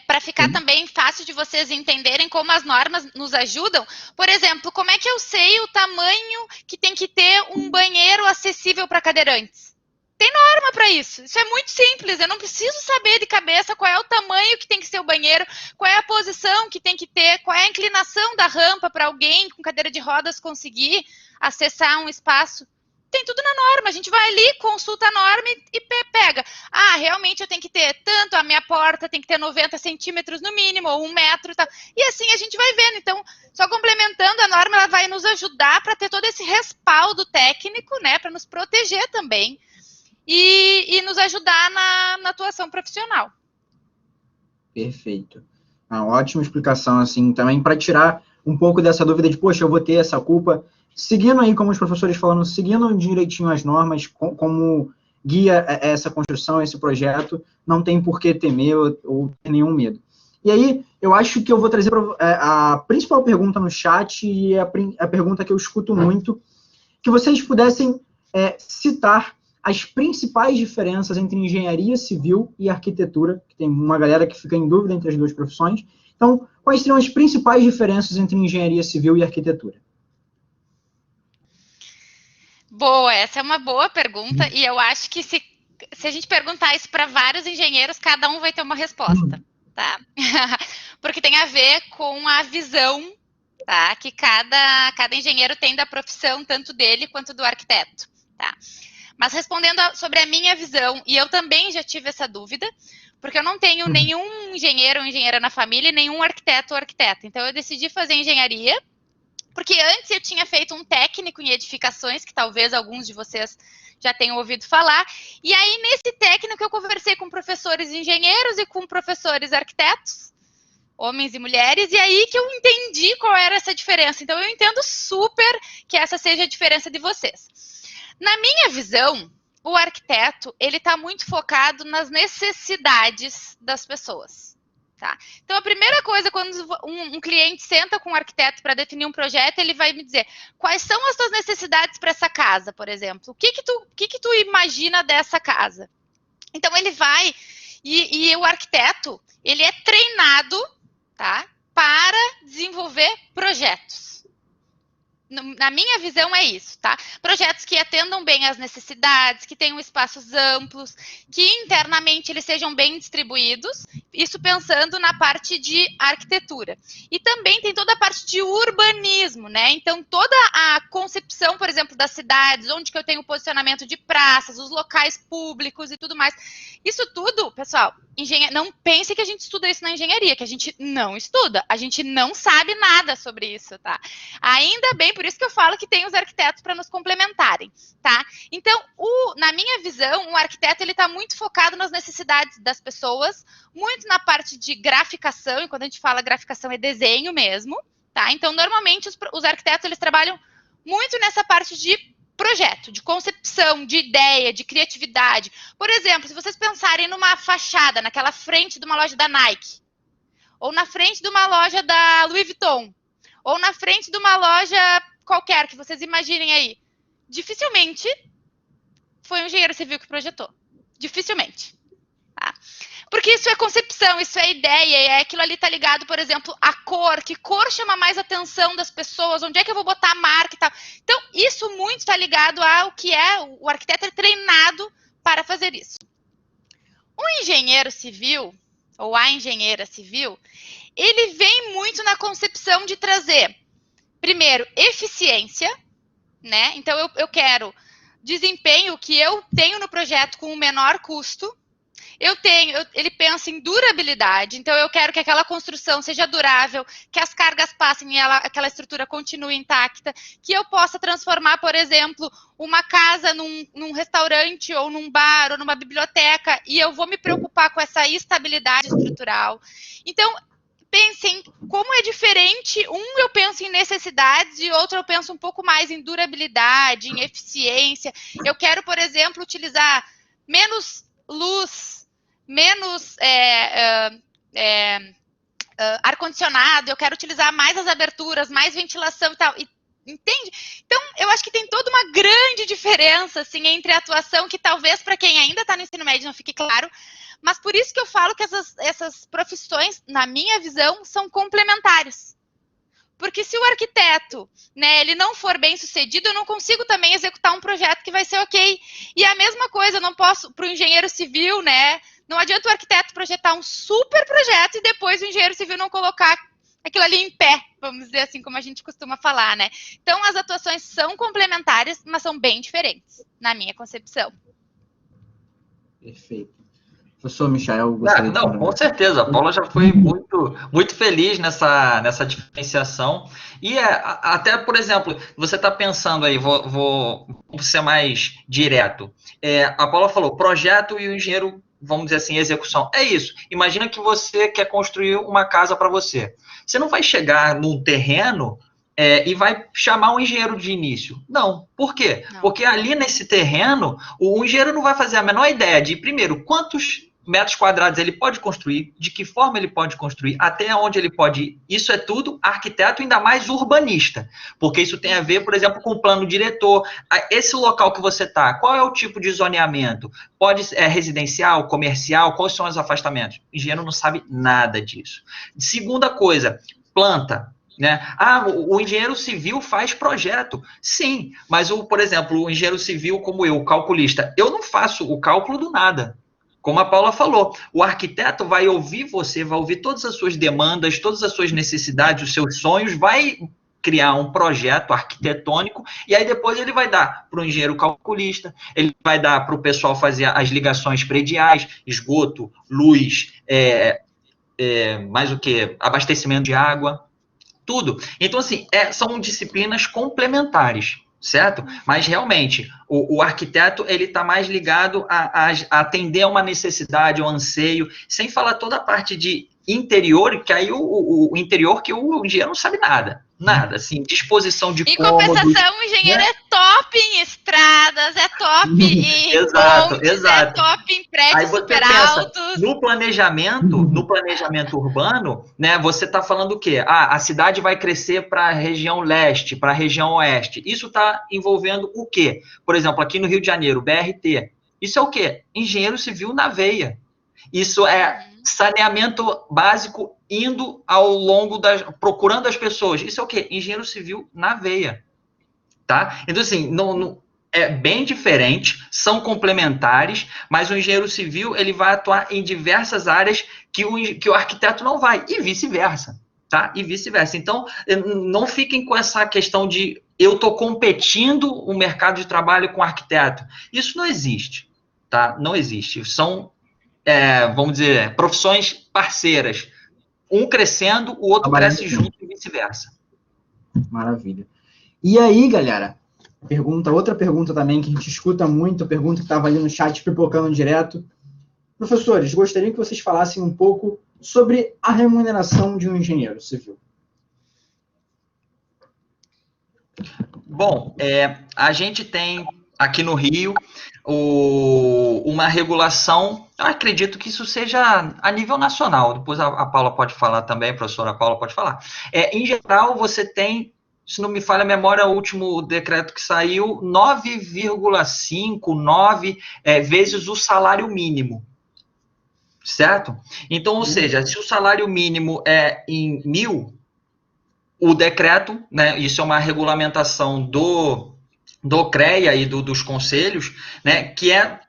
B: para ficar também fácil de vocês entenderem como as normas nos ajudam. Por exemplo, como é que eu sei o tamanho que tem que ter um banheiro acessível para cadeirantes? Tem norma para isso. Isso é muito simples. Eu não preciso saber de cabeça qual é o tamanho que tem que ser o banheiro, qual é a posição que tem que ter, qual é a inclinação da rampa para alguém com cadeira de rodas conseguir acessar um espaço. Tem tudo na norma, a gente vai ali, consulta a norma e pega. Realmente eu tenho que ter tanto, a minha porta tem que ter 90 centímetros no mínimo, ou 1 metro, tá? E assim a gente vai vendo. Então, só complementando, a norma ela vai nos ajudar para ter todo esse respaldo técnico, né, para nos proteger também e nos ajudar na atuação profissional.
A: Perfeito. Uma ótima explicação, assim, também para tirar um pouco dessa dúvida de, poxa, eu vou ter essa culpa. Seguindo aí, como os professores falaram, seguindo direitinho as normas, como guia essa construção, esse projeto, não tem por que temer ou ter nenhum medo. E aí, eu acho que eu vou trazer a principal pergunta no chat e a pergunta que eu escuto muito, que vocês pudessem citar as principais diferenças entre engenharia civil e arquitetura, que tem uma galera que fica em dúvida entre as duas profissões. Então, quais seriam as principais diferenças entre engenharia civil e arquitetura?
B: Boa, essa é uma boa pergunta e eu acho que se a gente perguntar isso para vários engenheiros, cada um vai ter uma resposta, tá? Porque tem a ver com a visão, tá? Que cada engenheiro tem da profissão, tanto dele quanto do arquiteto, tá? Mas respondendo sobre a minha visão, e eu também já tive essa dúvida, porque eu não tenho nenhum engenheiro ou engenheira na família e nenhum arquiteto ou arquiteta. Então eu decidi fazer engenharia, porque antes eu tinha feito um técnico em edificações, que talvez alguns de vocês já tenham ouvido falar, e aí nesse técnico eu conversei com professores engenheiros e com professores arquitetos, homens e mulheres, e aí que eu entendi qual era essa diferença. Então eu entendo super que essa seja a diferença de vocês. Na minha visão, o arquiteto, ele está muito focado nas necessidades das pessoas. Tá? Então, a primeira coisa, quando um cliente senta com um arquiteto para definir um projeto, ele vai me dizer quais são as tuas necessidades para essa casa, por exemplo. O que tu imagina dessa casa? Então, ele vai, e o arquiteto, ele é treinado, tá, para desenvolver projetos. Na minha visão é isso, tá? Projetos que atendam bem às necessidades, que tenham espaços amplos, que internamente eles sejam bem distribuídos. isso pensando na parte de arquitetura. E também tem toda a parte de urbanismo, né? Então, toda a concepção, por exemplo, das cidades, onde que eu tenho o posicionamento de praças, os locais públicos e tudo mais. Isso tudo, pessoal, não pense que a gente estuda isso na engenharia, que a gente não estuda. A gente não sabe nada sobre isso, tá? Ainda bem, por isso que eu falo que tem os arquitetos para nos complementarem, tá? Então, na minha visão, o arquiteto, ele está muito focado nas necessidades das pessoas, muito na parte de graficação, e quando a gente fala graficação é desenho mesmo, tá? Então, normalmente, os arquitetos, eles trabalham muito nessa parte de projeto, de concepção, de ideia, de criatividade. Por exemplo, se vocês pensarem numa fachada, naquela frente de uma loja da Nike, ou na frente de uma loja da Louis Vuitton, ou na frente de uma loja qualquer que vocês imaginem aí, dificilmente foi um engenheiro civil que projetou. Dificilmente. Tá? Porque isso é concepção, isso é ideia, e aquilo ali tá ligado, por exemplo, à cor, que cor chama mais atenção das pessoas, onde é que eu vou botar a marca e tal. Então, isso muito está ligado ao que o arquiteto é treinado para fazer isso. O engenheiro civil, ou a engenheira civil, ele vem muito na concepção de trazer, primeiro, eficiência, né? Então, eu quero desempenho que eu tenho no projeto com o menor custo. Ele pensa em durabilidade, então eu quero que aquela construção seja durável, que as cargas passem e aquela estrutura continue intacta, que eu possa transformar, por exemplo, uma casa num restaurante, ou num bar, ou numa biblioteca, e eu vou me preocupar com essa estabilidade estrutural. Então, pensem como é diferente, eu penso em necessidades e outro eu penso um pouco mais em durabilidade, em eficiência. Eu quero, por exemplo, utilizar menos luz, menos ar-condicionado, eu quero utilizar mais as aberturas, mais ventilação e tal. Entende? Então, eu acho que tem toda uma grande diferença assim, entre a atuação, que talvez para quem ainda está no ensino médio não fique claro, mas por isso que eu falo que essas profissões, na minha visão, são complementares. Porque se o arquiteto, né, ele não for bem sucedido, eu não consigo também executar um projeto que vai ser ok. E a mesma coisa, eu não posso, para o engenheiro civil, né, não adianta o arquiteto projetar um super projeto e depois o engenheiro civil não colocar aquilo ali em pé, vamos dizer assim, como a gente costuma falar, né? Então, as atuações são complementares, mas são bem diferentes, na minha concepção.
A: Perfeito. Professor Michael, gostaria de falar.
C: Com certeza, a Paula já foi muito feliz nessa diferenciação. E até, por exemplo, você está pensando aí, vou ser mais direto. A Paula falou, projeto e o engenheiro, vamos dizer assim, execução. É isso. Imagina que você quer construir uma casa para você. Você não vai chegar num terreno e vai chamar um engenheiro de início. Não. Por quê? Não. Porque ali nesse terreno, o engenheiro não vai fazer a menor ideia de, primeiro, quantos metros quadrados ele pode construir, de que forma ele pode construir, até onde ele pode ir. Isso é tudo arquiteto, ainda mais urbanista, porque isso tem a ver, por exemplo, com o plano diretor. Esse local que você está, qual é o tipo de zoneamento? Pode ser residencial, comercial, quais são os afastamentos? O engenheiro não sabe nada disso. Segunda coisa, planta. Né? O engenheiro civil faz projeto. Sim, mas, por exemplo, o engenheiro civil como eu, o calculista, eu não faço o cálculo do nada. Como a Paula falou, o arquiteto vai ouvir você, vai ouvir todas as suas demandas, todas as suas necessidades, os seus sonhos, vai criar um projeto arquitetônico e aí depois ele vai dar para o engenheiro calculista, ele vai dar para o pessoal fazer as ligações prediais, esgoto, luz, mais o que? Abastecimento de água, tudo. Então, assim, são disciplinas complementares. Certo? Mas, realmente, o arquiteto ele está mais ligado a atender a uma necessidade, um anseio, sem falar toda a parte de interior, que aí o interior que o engenheiro não sabe nada. Nada, assim, disposição de cômodos.
B: Em compensação, o engenheiro é top em estradas, é top em pontes, é top em prédios super altos.
C: No planejamento urbano, né, você está falando o quê? A cidade vai crescer para a região leste, para a região oeste. Isso está envolvendo o quê? Por exemplo, aqui no Rio de Janeiro, BRT. Isso é o quê? Engenheiro civil na veia. Isso é saneamento básico indo ao longo procurando as pessoas. Isso é o quê? Engenheiro civil na veia. Tá? Então, assim, é bem diferente, são complementares, mas o engenheiro civil ele vai atuar em diversas áreas que o arquiteto não vai, e vice-versa, tá? E vice-versa. Então, não fiquem com essa questão de eu estou competindo o mercado de trabalho com o arquiteto. Isso não existe, tá? Não existe. São, vamos dizer, profissões parceiras. Um crescendo, o outro cresce junto e vice-versa.
A: Maravilha. E aí, galera, outra pergunta também que a gente escuta muito, pergunta que estava ali no chat pipocando direto. Professores, gostaria que vocês falassem um pouco sobre a remuneração de um engenheiro civil.
C: Bom, a gente tem aqui no Rio uma regulação, eu acredito que isso seja a nível nacional, depois a Paula pode falar também, a professora Paula pode falar. Em geral, você tem, se não me falha a memória, o último decreto que saiu, 9,59 vezes o salário mínimo, certo? Então, ou seja, se o salário mínimo é em 1.000, o decreto, né, isso é uma regulamentação do CREA e dos conselhos, né, que é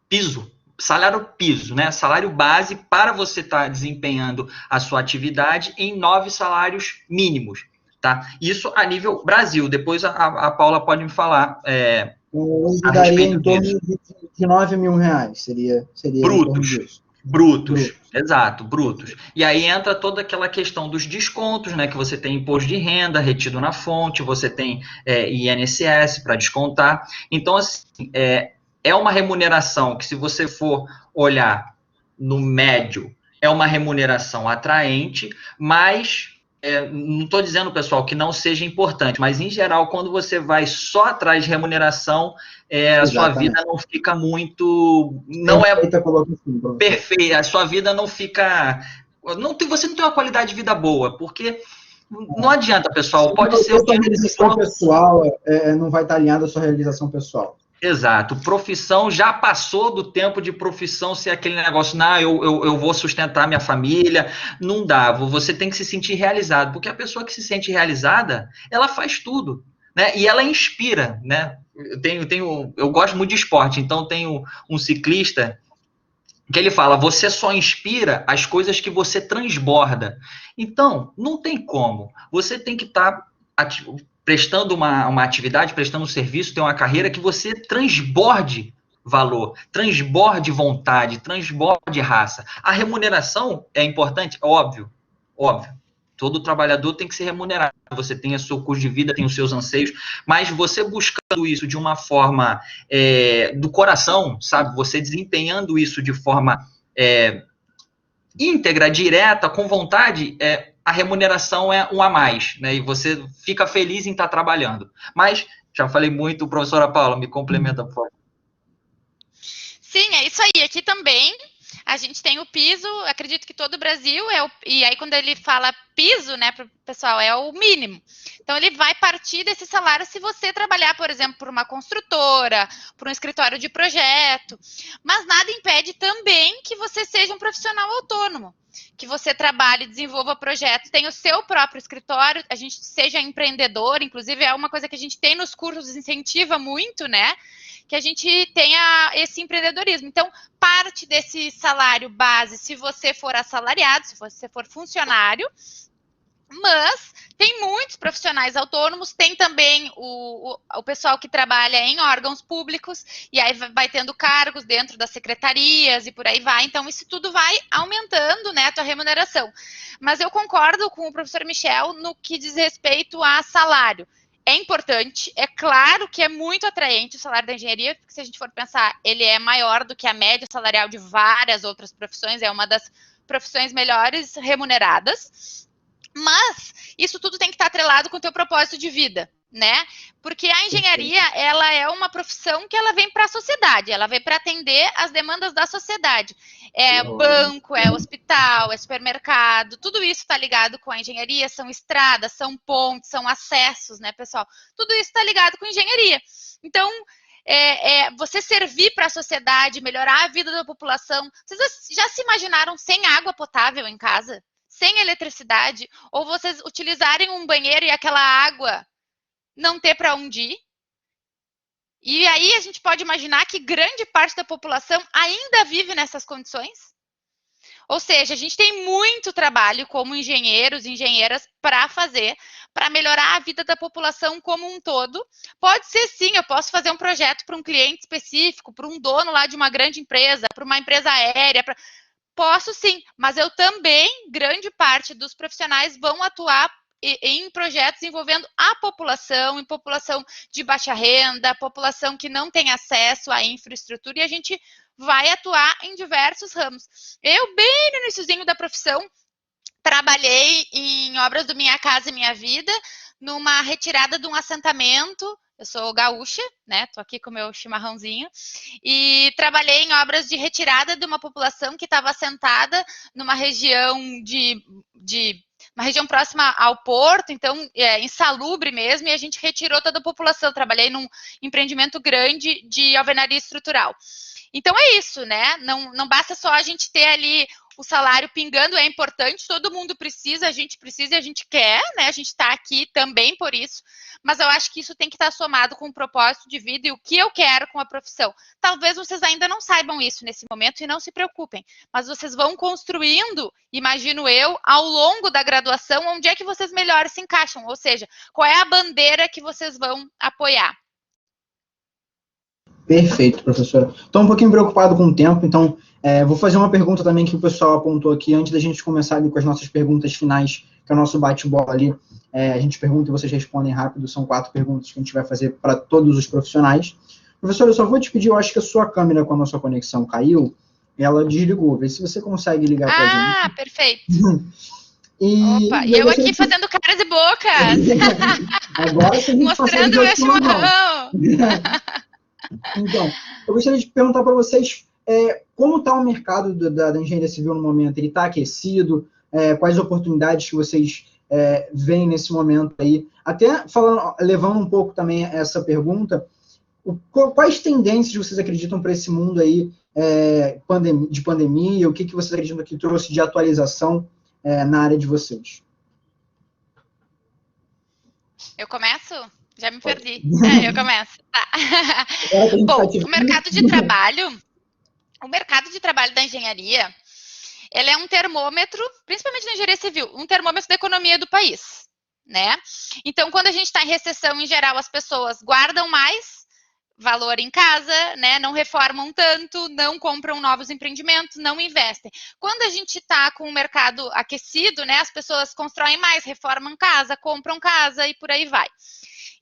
C: piso, salário piso, né, salário base para você estar desempenhando a sua atividade em 9 salários mínimos, tá? Isso a nível Brasil. Depois a Paula pode me falar
A: a respeito em torno de 9 mil reais, seria
C: brutos. Brutos, exato, brutos. E aí entra toda aquela questão dos descontos, né? Que você tem imposto de renda retido na fonte, você tem INSS para descontar. Então, assim, é uma remuneração que, se você for olhar no médio, é uma remuneração atraente, mas não estou dizendo, pessoal, que não seja importante, mas, em geral, quando você vai só atrás de remuneração, a sua vida não fica muito... Não é perfeita, a sua vida não fica... Você não tem uma qualidade de vida boa, porque não adianta, pessoal, pode ser...
A: A sua realização pessoal não vai estar alinhada à sua realização pessoal.
C: Exato. Profissão já passou do tempo de profissão ser aquele negócio, eu vou sustentar minha família. Não dá. Você tem que se sentir realizado, porque a pessoa que se sente realizada, ela faz tudo, né? E ela inspira, né? Eu gosto muito de esporte, então tenho um ciclista que ele fala, você só inspira as coisas que você transborda. Então, não tem como. Você tem que estar prestando uma atividade, prestando um serviço, ter uma carreira que você transborde valor, transborde vontade, transborde raça. A remuneração é importante? Óbvio, óbvio. Todo trabalhador tem que ser remunerado. Você tem o seu custo de vida, tem os seus anseios, mas você buscando isso de uma forma do coração, sabe? Você desempenhando isso de forma íntegra, direta, com vontade, a remuneração é um a mais, né? E você fica feliz em estar trabalhando. Mas, já falei muito, professora Paula, me complementa, por favor.
B: Sim, é isso aí. Aqui também a gente tem o piso, acredito que todo o Brasil e aí quando ele fala piso, né, para o pessoal, é o mínimo. Então ele vai partir desse salário se você trabalhar, por exemplo, por uma construtora, por um escritório de projeto, mas nada impede também que você seja um profissional autônomo, que você trabalhe, desenvolva projetos, tenha o seu próprio escritório, a gente seja empreendedor, inclusive é uma coisa que a gente tem nos cursos, incentiva muito, né? Que a gente tenha esse empreendedorismo. Então, parte desse salário base, se você for assalariado, se você for funcionário, mas tem muitos profissionais autônomos, tem também o pessoal que trabalha em órgãos públicos, e aí vai tendo cargos dentro das secretarias e por aí vai. Então, isso tudo vai aumentando, né, a tua remuneração. Mas eu concordo com o professor Michel no que diz respeito a salário. É importante, é claro que é muito atraente o salário da engenharia, porque se a gente for pensar, ele é maior do que a média salarial de várias outras profissões, é uma das profissões melhores remuneradas, mas isso tudo tem que estar atrelado com o teu propósito de vida, né? Porque a engenharia, ela é uma profissão que ela vem para a sociedade, ela vem para atender as demandas da sociedade. É banco, é hospital, é supermercado, tudo isso está ligado com a engenharia, são estradas, são pontes, são acessos, né, pessoal? Tudo isso está ligado com engenharia. Então, você servir para a sociedade, melhorar a vida da população. Vocês já se imaginaram sem água potável em casa? Sem eletricidade? Ou vocês utilizarem um banheiro e aquela água não ter para onde ir? E aí a gente pode imaginar que grande parte da população ainda vive nessas condições. Ou seja, a gente tem muito trabalho como engenheiros e engenheiras para fazer, para melhorar a vida da população como um todo. Pode ser sim, eu posso fazer um projeto para um cliente específico, para um dono lá de uma grande empresa, para uma empresa aérea, posso sim, mas eu também, grande parte dos profissionais vão atuar em projetos envolvendo a população, em população de baixa renda, população que não tem acesso à infraestrutura, e a gente vai atuar em diversos ramos. Eu, bem no iniciozinho da profissão, trabalhei em obras do Minha Casa e Minha Vida, numa retirada de um assentamento. Eu sou gaúcha, né? Tô aqui com o meu chimarrãozinho. E trabalhei em obras de retirada de uma população que estava assentada numa região uma região próxima ao porto, então insalubre mesmo, e a gente retirou toda a população. Trabalhei num empreendimento grande de alvenaria estrutural. Então é isso, né? Não basta só a gente ter ali o salário pingando, é importante, todo mundo precisa, a gente precisa e a gente quer, né? A gente está aqui também por isso, mas eu acho que isso tem que estar somado com o propósito de vida e o que eu quero com a profissão. Talvez vocês ainda não saibam isso nesse momento e não se preocupem, mas vocês vão construindo, imagino eu, ao longo da graduação, onde é que vocês melhor se encaixam, ou seja, qual é a bandeira que vocês vão apoiar.
A: Perfeito, professora. Estou um pouquinho preocupado com o tempo, então vou fazer uma pergunta também que o pessoal apontou aqui, antes da gente começar ali com as nossas perguntas finais, que é o nosso bate-bola ali. A gente pergunta e vocês respondem rápido, são 4 perguntas que a gente vai fazer para todos os profissionais. Professora, eu só vou te pedir, eu acho que a sua câmera com a nossa conexão caiu, ela desligou, vê se você consegue ligar para a gente.
B: Ah, perfeito. Opa, e eu aqui fazendo caras e bocas.
A: Agora sim,
B: mostrando meu chimarrão.
A: Então, eu gostaria de perguntar para vocês como está o mercado da engenharia civil no momento? Ele está aquecido? Quais oportunidades que vocês veem nesse momento aí? Até levando um pouco também essa pergunta, quais tendências vocês acreditam para esse mundo aí de pandemia? O que vocês acreditam que trouxe de atualização na área de vocês?
B: Eu começo? Já me perdi. Eu começo. Tá. Bom, o mercado de trabalho da engenharia, ele é um termômetro, principalmente na engenharia civil, um termômetro da economia do país, né? Então, quando a gente está em recessão, em geral, as pessoas guardam mais valor em casa, né? Não reformam tanto, não compram novos empreendimentos, não investem. Quando a gente está com o mercado aquecido, né? As pessoas constroem mais, reformam casa, compram casa e por aí vai.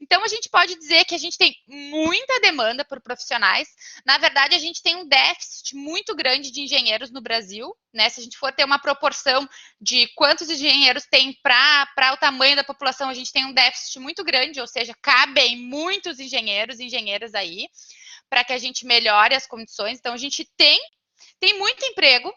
B: Então, a gente pode dizer que a gente tem muita demanda por profissionais. Na verdade, a gente tem um déficit muito grande de engenheiros no Brasil, né? Se a gente for ter uma proporção de quantos engenheiros tem para o tamanho da população, a gente tem um déficit muito grande, ou seja, cabem muitos engenheiros e engenheiras aí, para que a gente melhore as condições. Então, a gente tem muito emprego.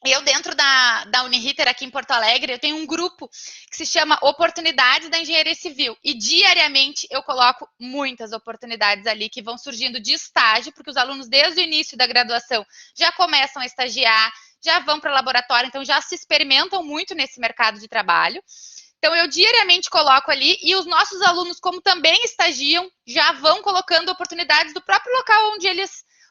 B: Eu, dentro da Uniriter, aqui em Porto Alegre, eu tenho um grupo que se chama Oportunidades da Engenharia Civil. E diariamente eu coloco muitas oportunidades ali que vão surgindo de estágio, porque os alunos, desde o início da graduação, já começam a estagiar, já vão para o laboratório, então já se experimentam muito nesse mercado de trabalho. Então, eu diariamente coloco ali, e os nossos alunos, como também estagiam, já vão colocando oportunidades do próprio local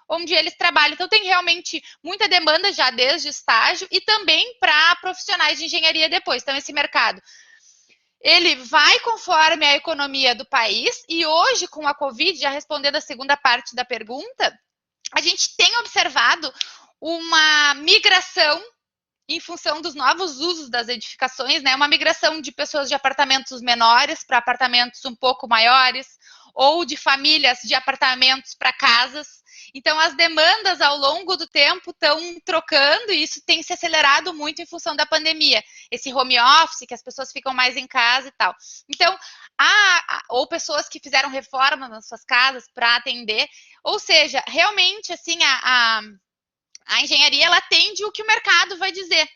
B: onde eles trabalham. Então, tem realmente muita demanda já desde o estágio e também para profissionais de engenharia depois. Então, esse mercado, ele vai conforme a economia do país, e hoje, com a Covid, já respondendo a segunda parte da pergunta, a gente tem observado uma migração em função dos novos usos das edificações, né? Uma migração de pessoas de apartamentos menores para apartamentos um pouco maiores, ou de famílias de apartamentos para casas. Então, as demandas ao longo do tempo estão trocando, e isso tem se acelerado muito em função da pandemia. Esse home office, que as pessoas ficam mais em casa e tal. Então, ou pessoas que fizeram reforma nas suas casas para atender. Ou seja, realmente, assim, a engenharia, ela atende o que o mercado vai dizer,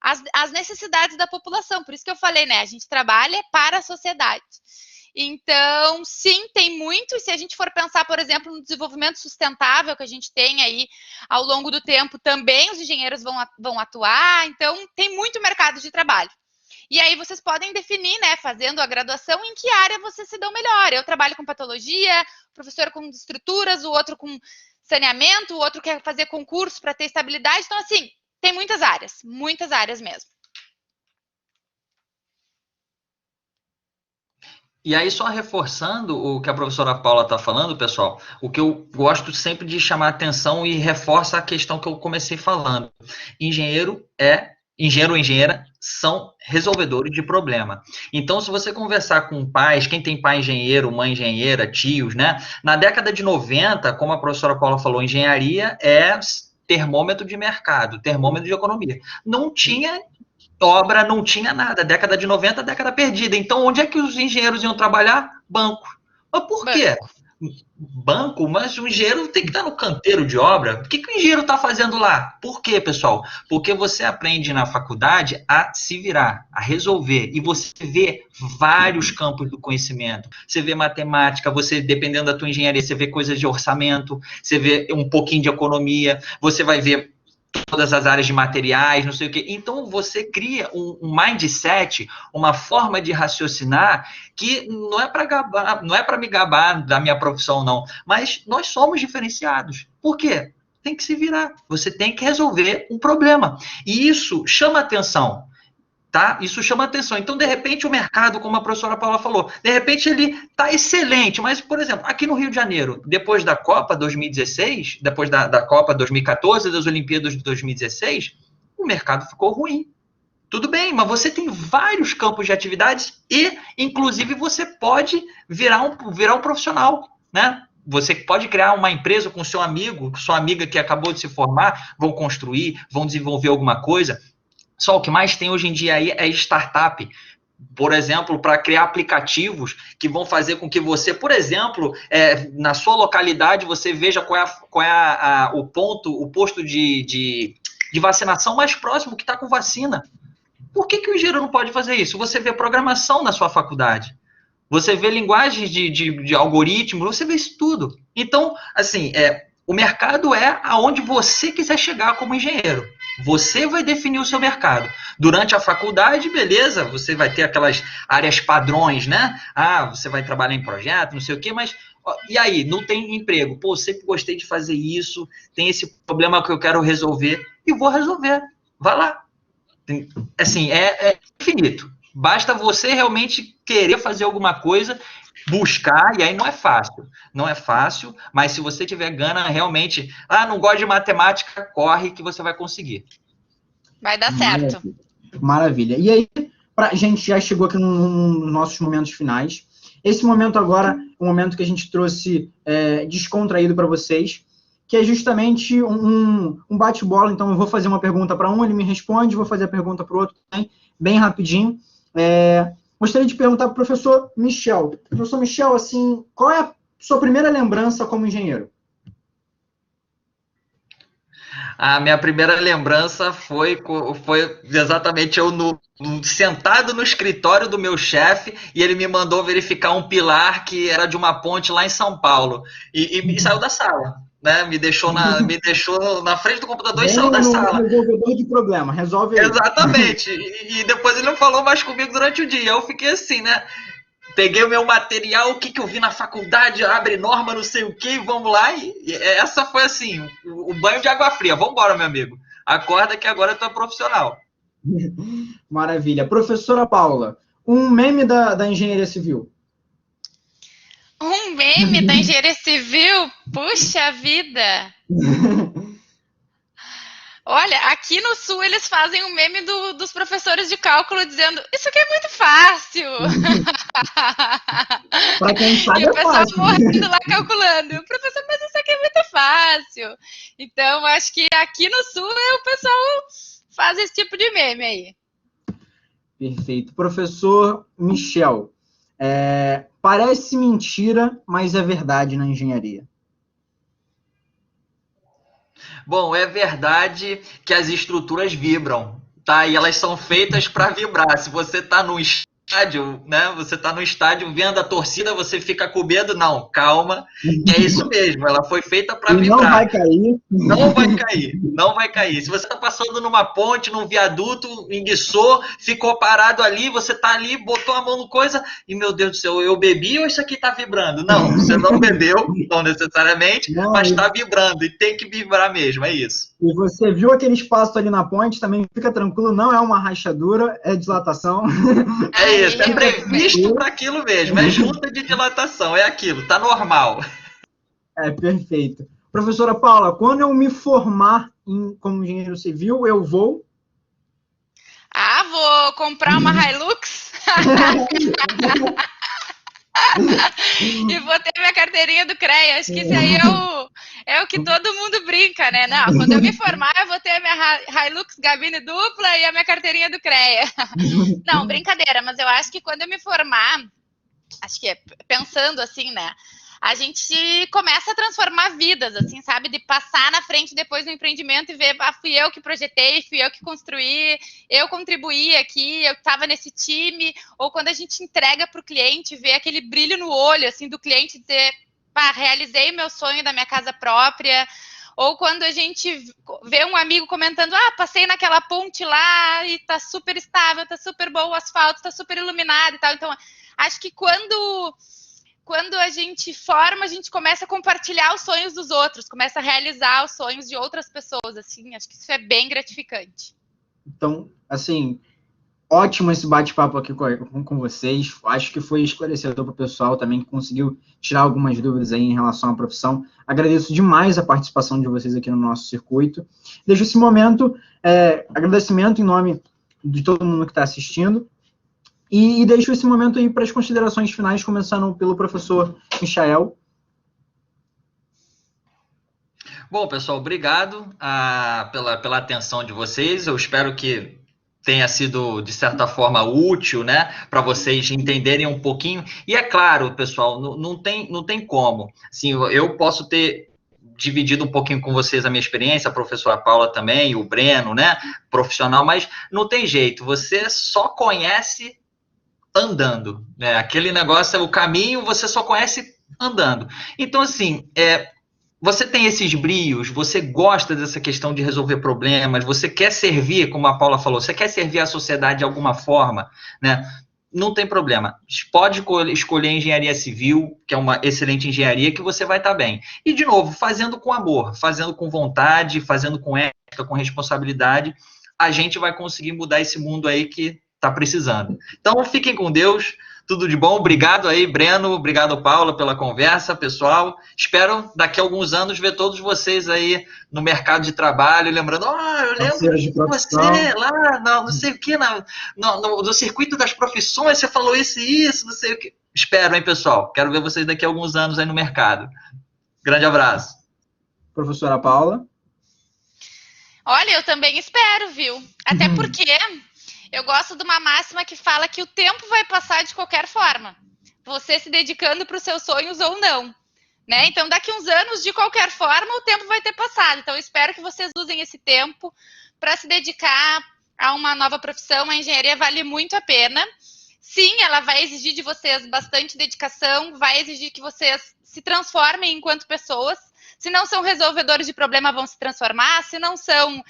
B: as necessidades da população. Por isso que eu falei, né? A gente trabalha para a sociedade. Então, sim, tem muito. E se a gente for pensar, por exemplo, no desenvolvimento sustentável que a gente tem aí ao longo do tempo, também os engenheiros vão atuar. Então, tem muito mercado de trabalho. E aí vocês podem definir, né, fazendo a graduação, em que área vocês se dão melhor. Eu trabalho com patologia, o professor com estruturas, o outro com saneamento, o outro quer fazer concurso para ter estabilidade. Então, assim, tem muitas áreas mesmo.
C: E aí, só reforçando o que a professora Paula está falando, pessoal, o que eu gosto sempre de chamar a atenção e reforça a questão que eu comecei falando. Engenheiro ou engenheira são resolvedores de problema. Então, se você conversar com pais, quem tem pai engenheiro, mãe engenheira, tios, né? Na década de 90, como a professora Paula falou, engenharia é termômetro de mercado, termômetro de economia. Não tinha obra, não tinha nada. Década de 90, década perdida. Então, onde é que os engenheiros iam trabalhar? Banco. Mas por quê? Banco? Mas o engenheiro tem que estar no canteiro de obra. O que o engenheiro está fazendo lá? Por quê, pessoal? Porque você aprende na faculdade a se virar, a resolver. E você vê vários campos do conhecimento. Você vê matemática, você, dependendo da tua engenharia, você vê coisas de orçamento, você vê um pouquinho de economia, você vai ver todas as áreas de materiais, não sei o quê. Então, você cria um mindset, uma forma de raciocinar que não é para me gabar da minha profissão, não. Mas nós somos diferenciados. Por quê? Tem que se virar. Você tem que resolver um problema. E isso chama atenção. Tá? Isso chama atenção. Então, de repente, o mercado, como a professora Paula falou, de repente ele está excelente, mas, por exemplo, aqui no Rio de Janeiro, depois da Copa 2016, depois da Copa 2014, das Olimpíadas de 2016, o mercado ficou ruim. Tudo bem, mas você tem vários campos de atividades e, inclusive, você pode virar um profissional, né? Você pode criar uma empresa com seu amigo, sua amiga que acabou de se formar, vão construir, vão desenvolver alguma coisa. Só o que mais tem hoje em dia aí é startup, por exemplo, para criar aplicativos que vão fazer com que você, por exemplo, na sua localidade, você veja qual é o posto de vacinação mais próximo que está com vacina. Por que o engenheiro não pode fazer isso? Você vê programação na sua faculdade, você vê linguagens de algoritmo, você vê isso tudo. Então, assim, o mercado é aonde você quiser chegar como engenheiro. Você vai definir o seu mercado. Durante a faculdade, beleza, você vai ter aquelas áreas padrões, né? Você vai trabalhar em projeto, não sei o quê, mas e aí, não tem emprego? Pô, sempre gostei de fazer isso, tem esse problema que eu quero resolver, e vou resolver. Vai lá. Assim, é infinito. Basta você realmente querer fazer alguma coisa, buscar, e aí não é fácil. Não é fácil, mas se você tiver gana, realmente, não gosto de matemática, corre que você vai conseguir.
B: Vai dar certo.
A: Maravilha. E aí, a gente já chegou aqui nos nossos momentos finais. Esse momento agora, um momento que a gente trouxe descontraído para vocês, que é justamente um bate-bola. Então, eu vou fazer uma pergunta para um, ele me responde, vou fazer a pergunta para o outro também, bem rapidinho. Gostaria de perguntar para o professor Michel. Professor Michel, assim, qual é a sua primeira lembrança como engenheiro?
C: A minha primeira lembrança foi exatamente eu sentado no escritório do meu chefe e ele me mandou verificar um pilar que era de uma ponte lá em São Paulo e saiu da sala. Né? Me deixou na frente do computador e saiu da sala.
A: Resolvedor de problema, resolve aí.
C: Exatamente. E depois ele não falou mais comigo durante o dia. Eu fiquei assim, né? Peguei o meu material, o que eu vi na faculdade, abre norma, não sei o que, vamos lá. E essa foi assim, o banho de água fria. Vamos embora, meu amigo. Acorda que agora tu é profissional.
A: Maravilha. Professora Paula, um meme da engenharia civil.
B: Um meme da engenharia civil? Puxa vida! Olha, aqui no Sul eles fazem um meme dos professores de cálculo dizendo isso aqui é muito fácil.
A: Para quem sabe,
B: e o pessoal
A: fácil.
B: morrendo lá calculando. Professor, mas isso aqui é muito fácil. Então, acho que aqui no Sul o pessoal faz esse tipo de meme aí.
A: Perfeito. Professor Michel, parece mentira, mas é verdade na engenharia.
C: Bom, é verdade que as estruturas vibram, tá? E elas são feitas para vibrar. Se você está num estádio, né? Você está no estádio vendo a torcida, você fica com medo. Não, calma, que é isso mesmo. Ela foi feita para vibrar.
A: Não vai cair.
C: Não vai cair, não vai cair. Se você está passando numa ponte, num viaduto, enguiçou, ficou parado ali, você está ali, botou a mão no coisa, e meu Deus do céu, eu bebi ou isso aqui está vibrando? Não, você não bebeu, não necessariamente,
A: Não,
C: mas está vibrando, e tem que vibrar mesmo, é isso.
A: E você viu aquele espaço ali na ponte, também fica tranquilo, não é uma rachadura, é dilatação.
C: É isso, é previsto para aquilo mesmo, é junta de dilatação, é aquilo, tá normal.
A: É, perfeito. Professora Paula, quando eu me formar como engenheiro civil, eu vou...
B: Vou comprar uma Hilux e vou ter minha carteirinha do CREA. Acho que isso aí é o que todo mundo brinca, né? Não, quando eu me formar, eu vou ter a minha Hilux gabine dupla e a minha carteirinha do CREA. Não, brincadeira, mas eu acho que quando eu me formar, acho que pensando assim, né? A gente começa a transformar vidas, assim, sabe? De passar na frente depois do empreendimento e ver, fui eu que projetei, fui eu que construí, eu contribuí aqui, eu estava nesse time. Ou quando a gente entrega para o cliente, ver aquele brilho no olho, assim, do cliente dizer, realizei meu sonho da minha casa própria. Ou quando a gente vê um amigo comentando, passei naquela ponte lá e tá super estável, tá super bom o asfalto, tá super iluminado e tal. Então, acho que quando a gente forma, a gente começa a compartilhar os sonhos dos outros, começa a realizar os sonhos de outras pessoas, assim, acho que isso é bem gratificante.
A: Então, assim, ótimo esse bate-papo aqui com vocês, acho que foi esclarecedor para o pessoal também, que conseguiu tirar algumas dúvidas aí em relação à profissão. Agradeço demais a participação de vocês aqui no nosso circuito. Deixo esse momento, agradecimento em nome de todo mundo que está assistindo, e deixo esse momento aí para as considerações finais, começando pelo professor Michael.
C: Bom, pessoal, obrigado pela atenção de vocês. Eu espero que tenha sido, de certa forma, útil, né, para vocês entenderem um pouquinho. E é claro, pessoal, não tem como. Assim, eu posso ter dividido um pouquinho com vocês a minha experiência, a professora Paula também, o Breno, né, profissional, mas não tem jeito, você só conhece andando, né? Aquele negócio, o caminho você só conhece andando. Então, assim, você tem esses brios, você gosta dessa questão de resolver problemas, você quer servir, como a Paula falou, você quer servir a sociedade de alguma forma, né? Não tem problema. Pode escolher engenharia civil, que é uma excelente engenharia, que você vai estar bem. E, de novo, fazendo com amor, fazendo com vontade, fazendo com ética, com responsabilidade, a gente vai conseguir mudar esse mundo aí que está precisando. Então, fiquem com Deus, tudo de bom. Obrigado aí, Breno, obrigado, Paula, pela conversa, pessoal. Espero, daqui a alguns anos, ver todos vocês aí no mercado de trabalho, lembrando, eu lembro de você lá, não sei o que, no circuito das profissões, você falou isso e isso, não sei o que. Espero, hein, pessoal? Quero ver vocês daqui a alguns anos aí no mercado. Grande abraço.
A: Professora Paula.
B: Olha, eu também espero, viu? Até porque eu gosto de uma máxima que fala que o tempo vai passar de qualquer forma, você se dedicando para os seus sonhos ou não, né? Então, daqui uns anos, de qualquer forma, o tempo vai ter passado. Então, eu espero que vocês usem esse tempo para se dedicar a uma nova profissão. A engenharia vale muito a pena. Sim, ela vai exigir de vocês bastante dedicação, vai exigir que vocês se transformem enquanto pessoas. Se não são resolvedores de problema, vão se transformar. Se não são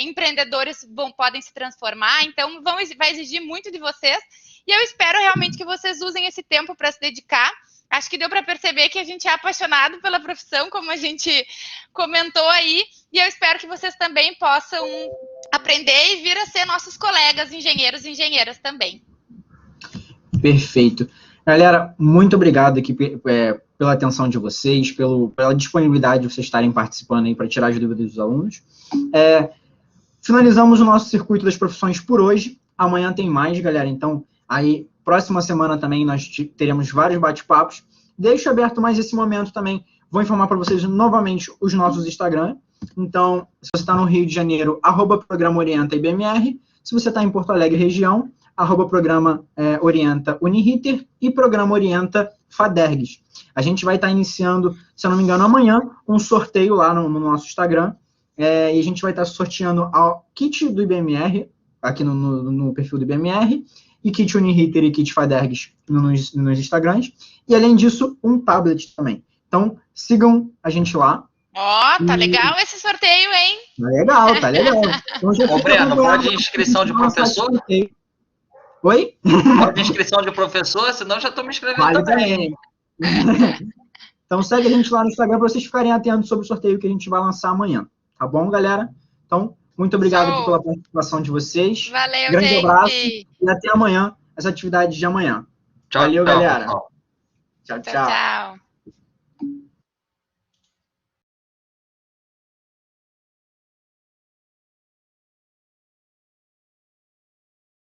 B: empreendedores, podem se transformar. Então, vai exigir muito de vocês. E eu espero realmente que vocês usem esse tempo para se dedicar. Acho que deu para perceber que a gente é apaixonado pela profissão, como a gente comentou aí. E eu espero que vocês também possam aprender e vir a ser nossos colegas engenheiros e engenheiras também.
A: Perfeito. Galera, muito obrigado aqui pela atenção de vocês, pela disponibilidade de vocês estarem participando aí para tirar as dúvidas dos alunos. Finalizamos o nosso circuito das profissões por hoje. Amanhã tem mais, galera. Então, aí, próxima semana também nós teremos vários bate-papos. Deixo aberto mais esse momento também. Vou informar para vocês novamente os nossos Instagram. Então, se você está no Rio de Janeiro, @Programa Orienta IBMR. Se você está em Porto Alegre, região, @Programa Orienta Uniriter e Programa Orienta Fadergs. A gente vai estar iniciando, se eu não me engano, amanhã, um sorteio lá no nosso Instagram, e a gente vai estar sorteando o kit do IBMR, aqui no perfil do IBMR, e kit Uniriter e kit Fadergs nos Instagrams. E, além disso, um tablet também. Então, sigam a gente lá.
B: Ó, tá legal esse sorteio, hein?
A: Tá legal, tá legal. Então, já
C: Ô, Breno, pode inscrição de professor?
A: Oi?
C: Pode inscrição de professor, senão já estou me inscrevendo
A: Vale
C: também.
A: Então, segue a gente lá no Instagram para vocês ficarem atentos sobre o sorteio que a gente vai lançar amanhã. Tá bom, galera? Então, muito obrigado aqui pela participação de vocês.
B: Valeu,
A: Grande
B: gente.
A: abraço e até amanhã, as atividades de amanhã.
C: Tchau,
A: Valeu,
C: tchau,
A: galera.
C: pessoal.
A: Tchau,
B: Tchau,
A: tchau.
B: tchau.